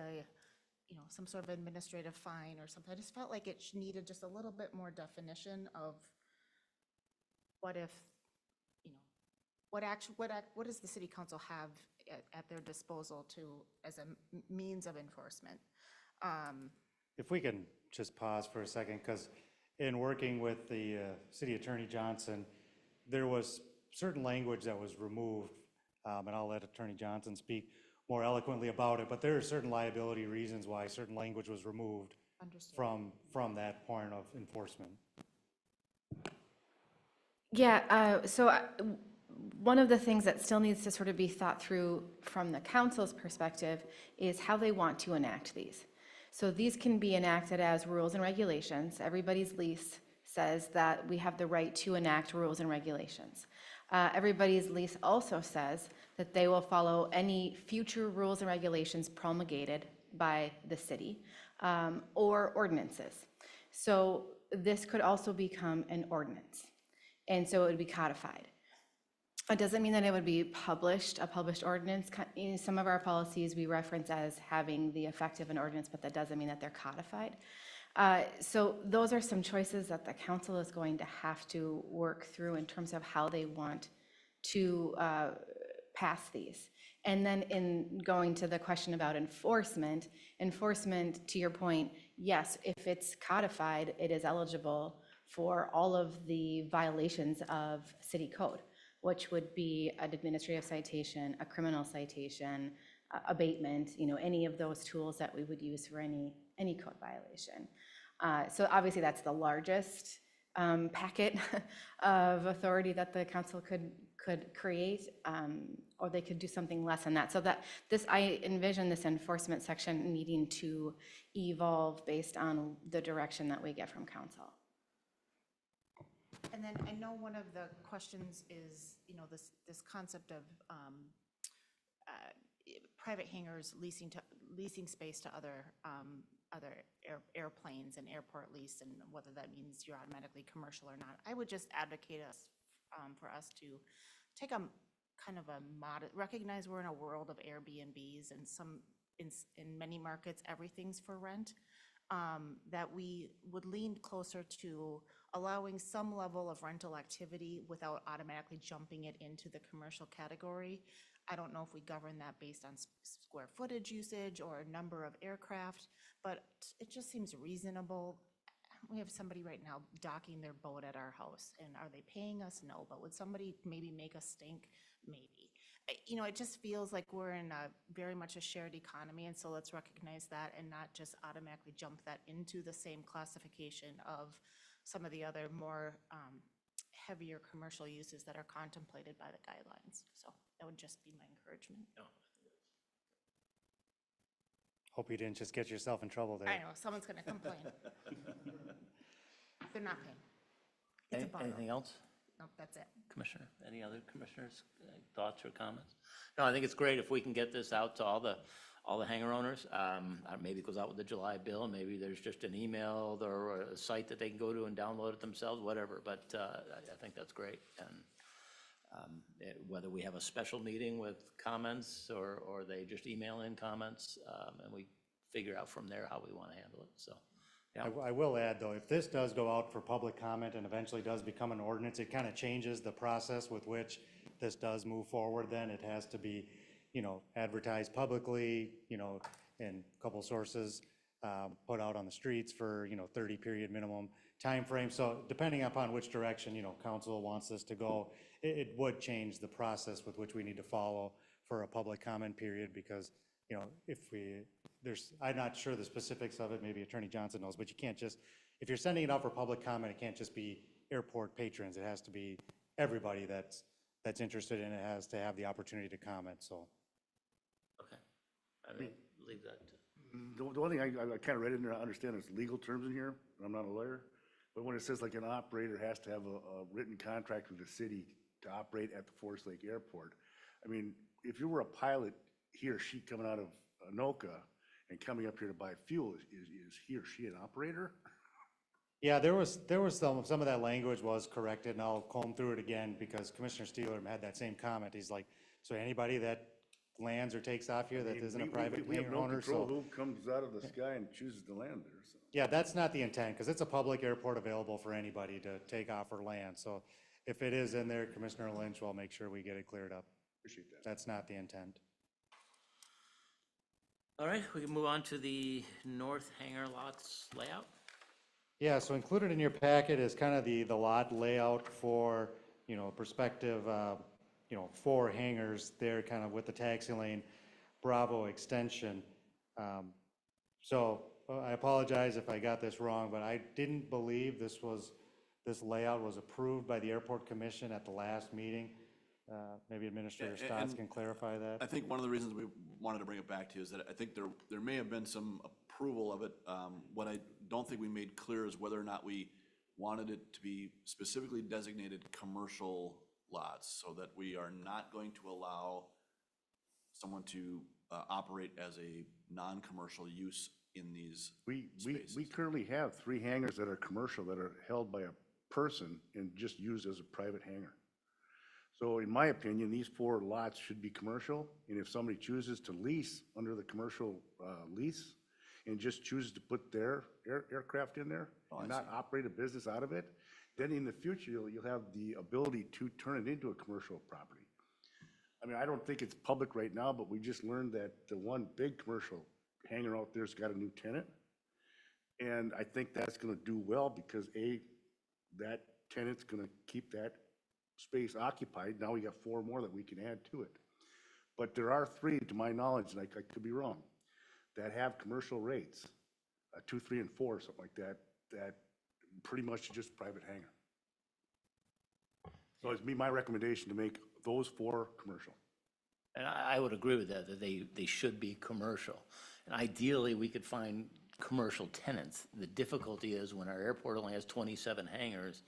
some sort of administrative fine or something? I just felt like it needed just a little bit more definition of what if, what does the city council have at their disposal as a means of enforcement? If we can just pause for a second, because in working with the city attorney Johnson, there was certain language that was removed, and I'll let Attorney Johnson speak more eloquently about it, but there are certain liability reasons why certain language was removed Understood. from that point of enforcement. Yeah, one of the things that still needs to sort of be thought through from the council's perspective is how they want to enact these. So these can be enacted as rules and regulations. Everybody's lease says that we have the right to enact rules and regulations. Everybody's lease also says that they will follow any future rules and regulations promulgated by the city or ordinances. So this could also become an ordinance, and so it would be codified. It doesn't mean that it would be a published ordinance. In some of our policies we reference as having the effect of an ordinance, but that doesn't mean that they're codified. So those are some choices that the council is going to have to work through in terms of how they want to pass these. And then in going to the question about enforcement, to your point, yes, if it's codified, it is eligible for all of the violations of city code, which would be an administrative citation, a criminal citation, abatement, any of those tools that we would use for any code violation. So obviously that's the largest packet of authority that the council could create, or they could do something less than that. So that I envision this enforcement section needing to evolve based on the direction that we get from council. And then I know one of the questions is, this concept of private hangars leasing space to other airplanes and airport lease, and whether that means you're automatically commercial or not. I would just advocate for us to take a kind of a recognize we're in a world of Airbnbs, and in many markets everything's for rent. that we would lean closer to allowing some level of rental activity without automatically jumping it into the commercial category. I don't know if we govern that based on square footage usage or number of aircraft, but it just seems reasonable. We have somebody right now docking their boat at our house, and are they paying us? No, but would somebody maybe make us stink? Maybe. You know, it just feels like we're in a very much a shared economy, and so let's recognize that and not just automatically jump that into the same classification of some of the other more heavier commercial uses that are contemplated by the guidelines. So that would just be my encouragement. Hope you didn't just get yourself in trouble there. I know, someone's gonna complain. They're not paying. It's a bummer. Anything else? Nope, that's it. Commissioner, any other commissioners' thoughts or comments? No, I think it's great if we can get this out to all the hangar owners. Maybe it goes out with the July bill, maybe there's just an email or a site that they can go to and download it themselves, whatever, but I think that's great. And whether we have a special meeting with comments or they just email in comments, and we figure out from there how we want to handle it, so. Yeah. I will add, though, if this does go out for public comment and eventually does become an ordinance, it kind of changes the process with which this does move forward. Then it has to be, you know, advertised publicly, you know, in a couple sources, put out on the streets for, you know, 30-period minimum time frame. So depending upon which direction, you know, council wants this to go, it would change the process with which we need to follow for a public comment period, because, you know, I'm not sure the specifics of it, maybe Attorney Johnson knows, but you can't just, if you're sending it out for public comment, it can't just be airport patrons. It has to be everybody that's interested in it has to have the opportunity to comment, so. Okay. I mean, leave that to. The one thing I kind of read in there, I understand there's legal terms in here, and I'm not a lawyer, but when it says like an operator has to have a written contract with the city to operate at the Forest Lake Airport, I mean, if you were a pilot, he or she coming out of Anoka and coming up here to buy fuel, is he or she an operator? Yeah, there was some of that language was corrected, and I'll comb through it again because Commissioner Steeler had that same comment. He's like, so anybody that lands or takes off here that isn't a private We have hangar no owner, control so. who comes out of the sky and chooses to land there, so. Yeah, that's not the intent, because it's a public airport available for anybody to take off or land. So if it is in there, Commissioner Lynch will make sure we get it cleared up. Appreciate that. That's not the intent. All right, we can move on to the north hangar lots layout. Yeah, so included in your packet is kind of the lot layout for, you know, prospective, you know, 4 hangars there, kind of with the taxi lane Bravo extension. So I apologize if I got this wrong, but I didn't believe this layout was approved by the Airport Commission at the last meeting. Maybe Administrator Stotts can clarify that. I think one of the reasons we wanted to bring it back to you is that I think there may have been some approval of it. What I don't think we made clear is whether or not we wanted it to be specifically designated commercial lots, so that we are not going to allow someone to operate as a non-commercial use in these spaces. We currently have 3 hangars that are commercial that are held by a person and just used as a private hangar. So in my opinion, these 4 lots should be commercial, and if somebody chooses to lease under the commercial lease and just chooses to put their aircraft in there and not operate a business out of it, then in the future, you'll have the ability to turn it into a commercial property. I mean, I don't think it's public right now, but we just learned that the one big commercial hangar out there's got a new tenant. And I think that's gonna do well because that tenant's gonna keep that space occupied. Now we got 4 more that we can add to it. But there are 3, to my knowledge, and I could be wrong, that have commercial rates, 2, 3, and 4, something like that, that pretty much just private hangar. So it'd be my recommendation to make those 4 commercial. And I would agree with that they should be commercial. And ideally, we could find commercial tenants. The difficulty is when our airport only has 27 hangars,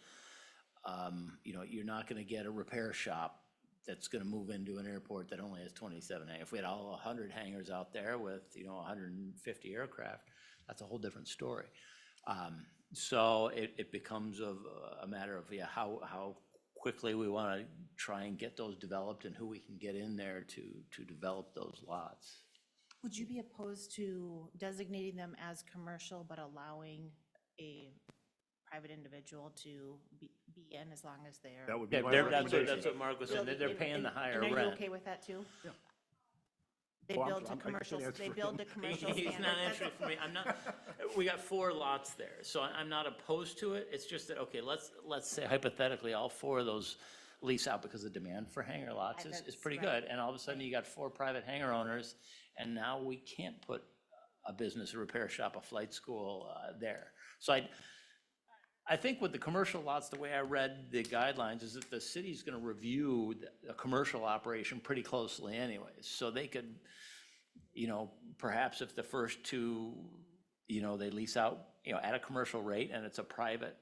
you know, you're not gonna get a repair shop that's gonna move into an airport that only has 27 hangars. If we had all 100 hangars out there with, you know, 150 aircraft, that's a whole different story. So it becomes a matter of, yeah, how quickly we wanna try and get those developed and who we can get in there to develop those lots. Would you be opposed to designating them as commercial but allowing a private individual to be in as long as they're? That would be Yeah, my that's what, recommendation. that's what Mark was saying, they're paying the higher And are you rent. okay with that too? Yeah. They Oh, I'm build sorry, to I commercial, can't answer they for build him. to commercial He's standard. not That's- answering for me, I'm not, we got 4 lots there, so I'm not opposed to it, it's just that, okay, let's say hypothetically, all 4 of those lease out because the demand for hangar lots is That's pretty right. good, and all of a sudden you got 4 private hangar owners, and now we can't put a business, a repair shop, a flight school there. So I think with the commercial lots, the way I read the guidelines is that the city's gonna review the commercial operation pretty closely anyways. So they could, you know, perhaps if the first 2, you know, they lease out, you know, at a commercial rate and it's a private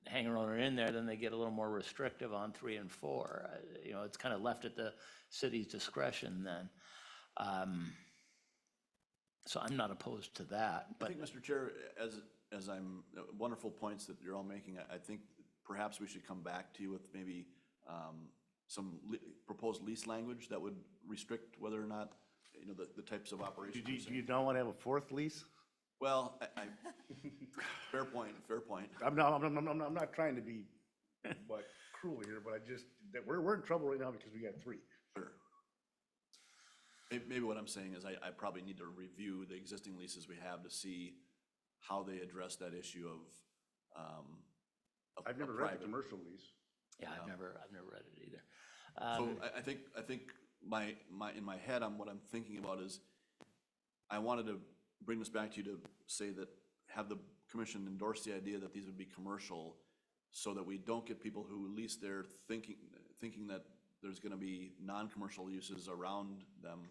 hangar owner in there, then they get a little more restrictive on 3 and 4. You know, it's kind of left at the city's discretion then. So I'm not opposed to that, I but. think, Mr. Chair, as I'm, wonderful points that you're all making, I think perhaps we should come back to you with maybe some proposed lease language that would restrict whether or not, you know, the types of operations. Do you not want to have a 4th lease? Well, fair point, fair point. I'm not trying to be, but cruel here, but that we're in trouble right now because we got 3. Sure. Maybe what I'm saying is I probably need to review the existing leases we have to see how they address that issue of I've never read the commercial lease. Yeah, I've never read it either. So I think in my head, what I'm thinking about is, I wanted to bring this back to you to say that, have the commission endorse the idea that these would be commercial, so that we don't get people who lease there thinking that there's gonna be non-commercial uses around them.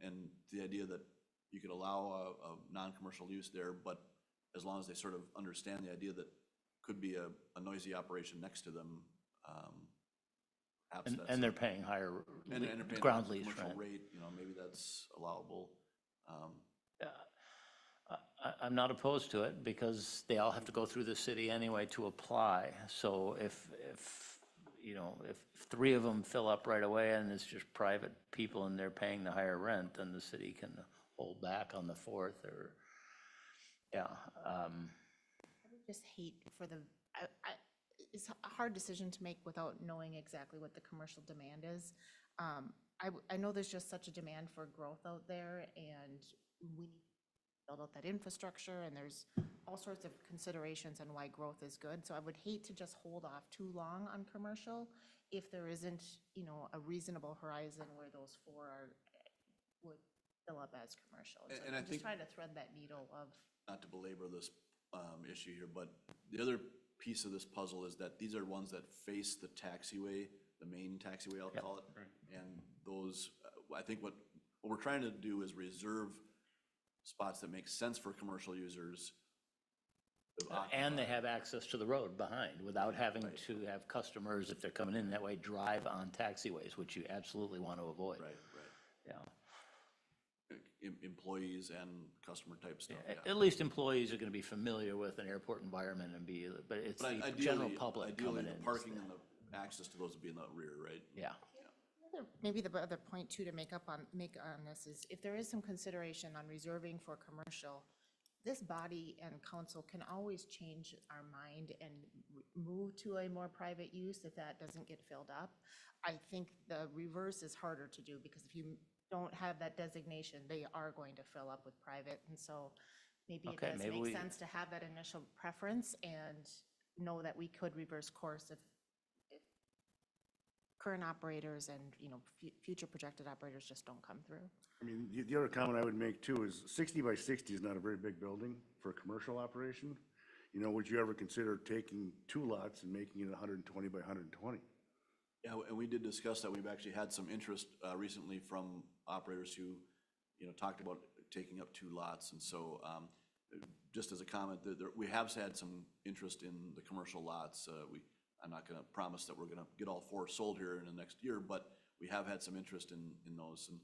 And the idea that you could allow a non-commercial use there, but as long as they sort of understand the idea that could be a noisy operation next to them, perhaps that's. And they're paying higher And they're paying ground a lease commercial rent. rate, you know, maybe that's allowable. I'm not opposed to it because they all have to go through the city anyway to apply. So if, you know, if 3 of them fill up right away and it's just private people and they're paying the higher rent, then the city can hold back on the 4th or, yeah. I would just hate for it's a hard decision to make without knowing exactly what the commercial demand is. I know there's just such a demand for growth out there, and we need to build out that infrastructure, and there's all sorts of considerations on why growth is good. So I would hate to just hold off too long on commercial if there isn't, you know, a reasonable horizon where those 4 would fill up as commercial. So And I I'm just think- trying to thread that needle of. Not to belabor this issue here, but the other piece of this puzzle is that these are ones that face the taxiway, the main taxiway, I'll call it. And those, I think what we're trying to do is reserve spots that make sense for commercial users. to And they occupy. have access to the road behind without having to have customers, if they're coming in that way, drive on taxiways, which you absolutely want to avoid. Right, Yeah. employees and customer type stuff, yeah. At least employees are going to be familiar with an airport environment and but it's But the general ideally, public coming in. the parking and the access to those would be in the rear, right? Yeah. Maybe the other point too to make on this is, if there is some consideration on reserving for commercial, this body and council can always change our mind and move to a more private use if that doesn't get filled up. I think the reverse is harder to do, because if you don't have that designation, they are going to fill up with private. And so maybe it Okay, does maybe make we- sense to have that initial preference and know that we could reverse course if current operators and, you know, future projected operators just don't come through. I mean, the other comment I would make too is 60 by 60 is not a very big building for a commercial operation. You know, would you ever consider taking 2 lots and making it 120 by 120? Yeah, and we did discuss that. We've actually had some interest recently from operators who, you know, talked about taking up 2 lots. And so, just as a comment, we have had some interest in the commercial lots. I'm not gonna promise that we're gonna get all 4 sold here in the next year, but we have had some interest in those. And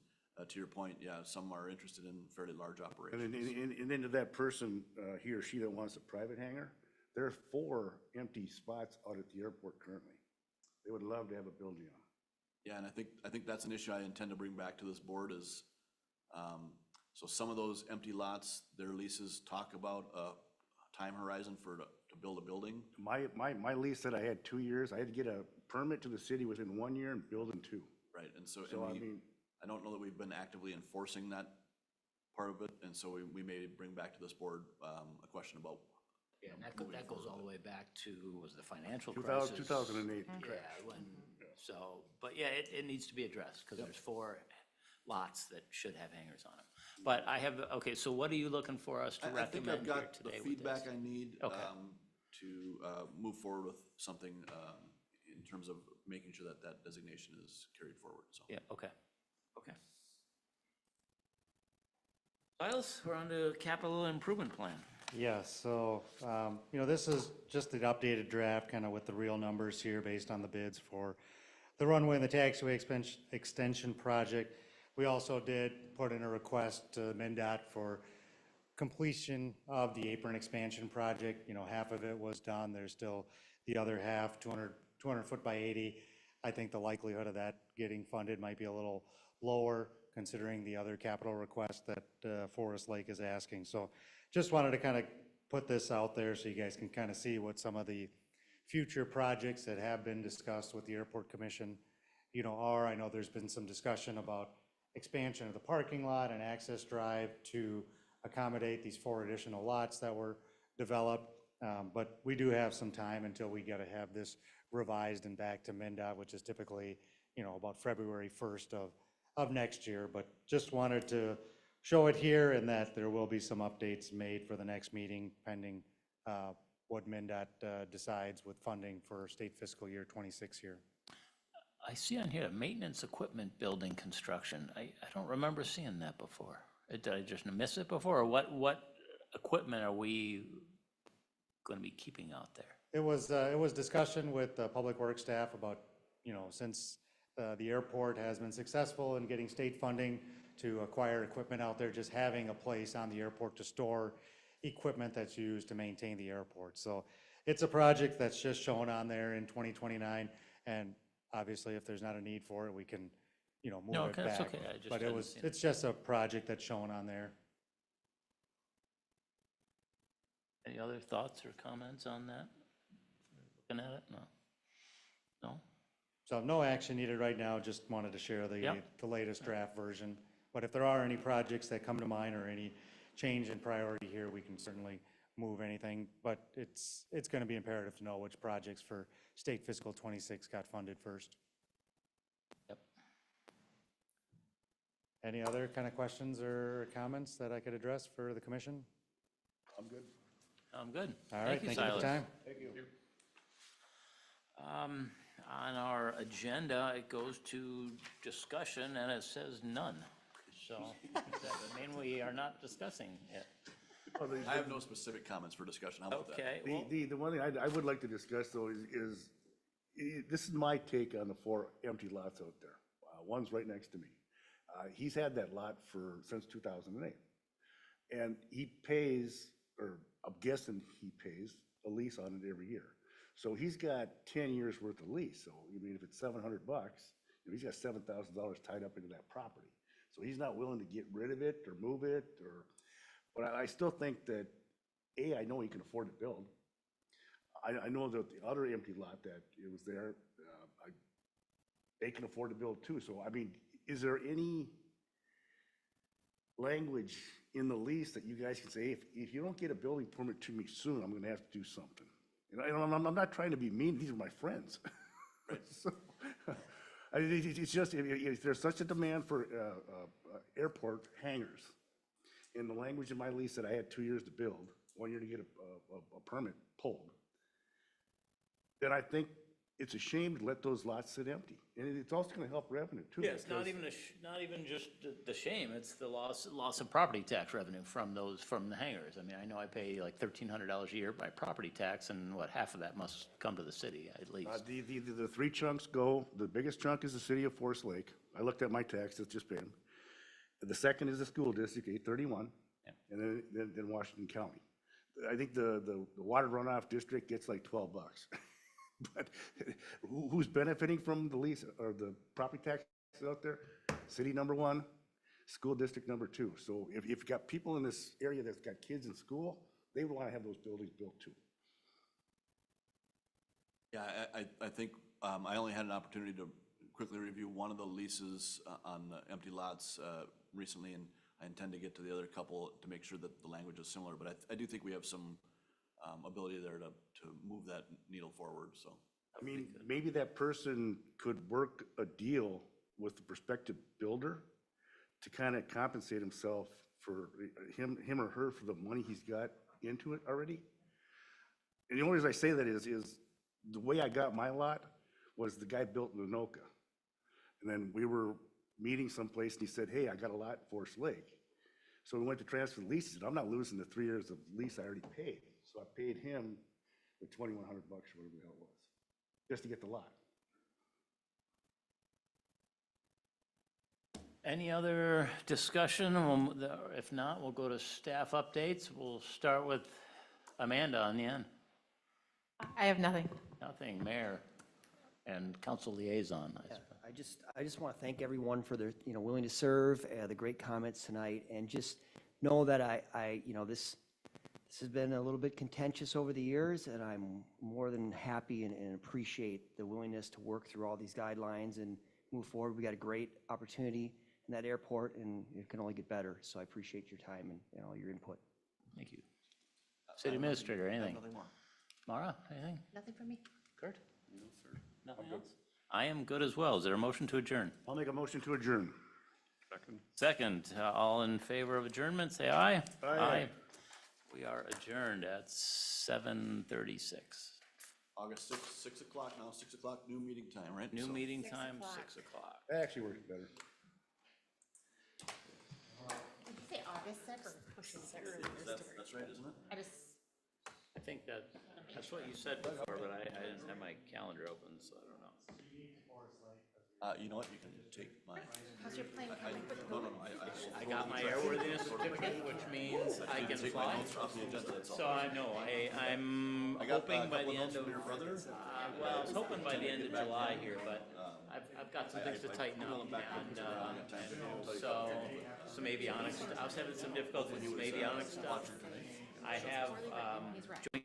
to your point, yeah, some are interested in fairly large operations. And then to that person, he or she that wants a private hangar, there are 4 empty spots out at the airport currently. They would love to have a building on. Yeah, and I think that's an issue I intend to bring back to this board is, So some of those empty lots, their leases talk about a time horizon to build a building. My lease said I had 2 years. I had to get a permit to the city within 1 year and build in 2. Right, and so, So, I and mean- I don't know that we've been actively enforcing that part of it, and so we may bring back to this board, a question about. Yeah, and that goes all the way back to, was the financial 2000 crisis? 2008 Yeah, crash. so, but yeah, it needs to be addressed, because there's 4 lots that should have hangers on them. But I have, okay, so what are you looking for us to I think recommend I've here got the today with feedback this? I need, Okay. to, move forward with something, in terms of making sure that that designation is carried forward, so. Yeah, okay, okay. Silas, we're on to capital improvement plan. Yes, so, this is just the updated draft, kind of with the real numbers here based on the bids for the runway and the taxiway extension project. We also did put in a request to MnDOT for completion of the apron expansion project. Half of it was done. There's still the other half, 200 foot by 80. I think the likelihood of that getting funded might be a little lower considering the other capital request that Forest Lake is asking. So just wanted to kind of put this out there so you guys can kind of see what some of the future projects that have been discussed with the Airport Commission, are. I know there's been some discussion about expansion of the parking lot and access drive to accommodate these 4 additional lots that were developed. But we do have some time until we got to have this revised and back to MnDOT, which is typically, about February 1st of next year. But just wanted to show it here and that there will be some updates made for the next meeting pending what MnDOT decides with funding for state fiscal year 26 here. I see on here, maintenance equipment building construction. I don't remember seeing that before. Did I just miss it before, or what equipment are we going to be keeping out there? It was discussion with the Public Works staff about, since the airport has been successful in getting state funding to acquire equipment out there, just having a place on the airport to store equipment that's used to maintain the airport. So it's a project that's just shown on there in 2029, and obviously if there's not a need for it, we can, move No, it okay, that's back. okay. I just But hadn't seen it. it's just a project that's shown on there. Any other thoughts or comments on that? Looking at it? No? No? So no action needed right now, just wanted to share Yep. the latest draft version. But if there are any projects that come to mind or any change in priority here, we can certainly move anything. But it's going to be imperative to know which projects for state fiscal 26 got funded first. Yep. Any other kind of questions or comments that I could address for the commission? I'm good. I'm good. All right, thank you for the Silas. time. Thank you. On our agenda, it goes to discussion, and it says none. So, does that mean we are not discussing it? I have no specific comments for discussion. How about that? Okay, well, The one thing I would like to discuss though is this is my take on the 4 empty lots out there. One's right next to me. He's had that lot since 2008. And he pays, or I'm guessing he pays a lease on it every year. So he's got 10 years worth of lease. So I mean, if it's $700, he's got $7,000 tied up into that property. So he's not willing to get rid of it or move it but I still think that, I know he can afford to build. I know that the other empty lot that it was there, they can afford to build too. So, I mean, is there any language in the lease that you guys can say, if you don't get a building permit to me soon, I'm gonna have to do something? And I'm not trying to be mean, these are my friends. So, it's just, if there's such a demand for airport hangars, in the language in my lease that I had 2 years to build, 1 year to get a permit pulled, then I think it's a shame to let those lots sit empty. And it's also gonna help revenue too. yeah, it's not because- even not even just the shame, it's the loss of property tax revenue from the hangars. I mean, I know I pay like $1,300 a year by property tax, and half of that must come to the city at least. The 3 chunks go, the biggest chunk is the city of Forest Lake. I looked at my taxes, just paid them. The second is the school district, 831, Yep. and then Washington County. I think the water runoff district gets like $12. But who's benefiting from the lease or the property taxes out there? City number 1, school district number 2. So if you've got people in this area that's got kids in school, they would want to have those buildings built too. Yeah, I think, I only had an opportunity to quickly review one of the leases on the empty lots recently, and I intend to get to the other couple to make sure that the language is similar, but I do think we have some ability there to move that needle forward, so. I mean, maybe that person could work a deal with the prospective builder to kind of compensate himself for him or her for the money he's got into it already. And the only reason I say that is the way I got my lot was the guy built in Anoka. And then we were meeting someplace and he said, hey, I got a lot in Forest Lake. So we went to transfer the lease. He said, I'm not losing the 3 years of lease I already paid. So I paid him the $2,100 or whatever the hell it was, just to get the lot. Any other discussion? If not, we'll go to staff updates. We'll start with Amanda on the end. I have nothing. Nothing, Mayor and council liaison. I suppose. I just want to thank everyone for their, willing to serve, the great comments tonight, and just know that this has been a little bit contentious over the years, and I'm more than happy and appreciate the willingness to work through all these guidelines and move forward. We got a great opportunity in that airport, and it can only get better, so I appreciate your time and all your input. Thank you. City Administrator, anything? Nothing more. Mara, anything? Nothing from me. Kurt? Nothing else? I am good as well. Is there a motion to adjourn? I'll make a motion to adjourn. Second. Second, all in favor of adjournment, say aye. Aye. We are adjourned at 7:36. August 6th, 6 o'clock now, 6 o'clock, new meeting time, right? New So- meeting 6 time, o'clock. 6 o'clock. That actually works better. Did you say August 6th or pushing 6th? That's right, isn't it? I just, I think that's what you said before, but I didn't have my calendar open, so I don't know. You know what, you can take mine. how's your plane coming? No, I got my airworthiness certificate, which means I can take my fly. notes off the agenda, that's all. So I know, I'm I got hoping a by couple the notes end of, from your brother. well, I was hoping by the end of July here, but I've got some things to tighten up. And so maybe Onyx, I was having some difficulties with maybe Onyx stuff. I have joint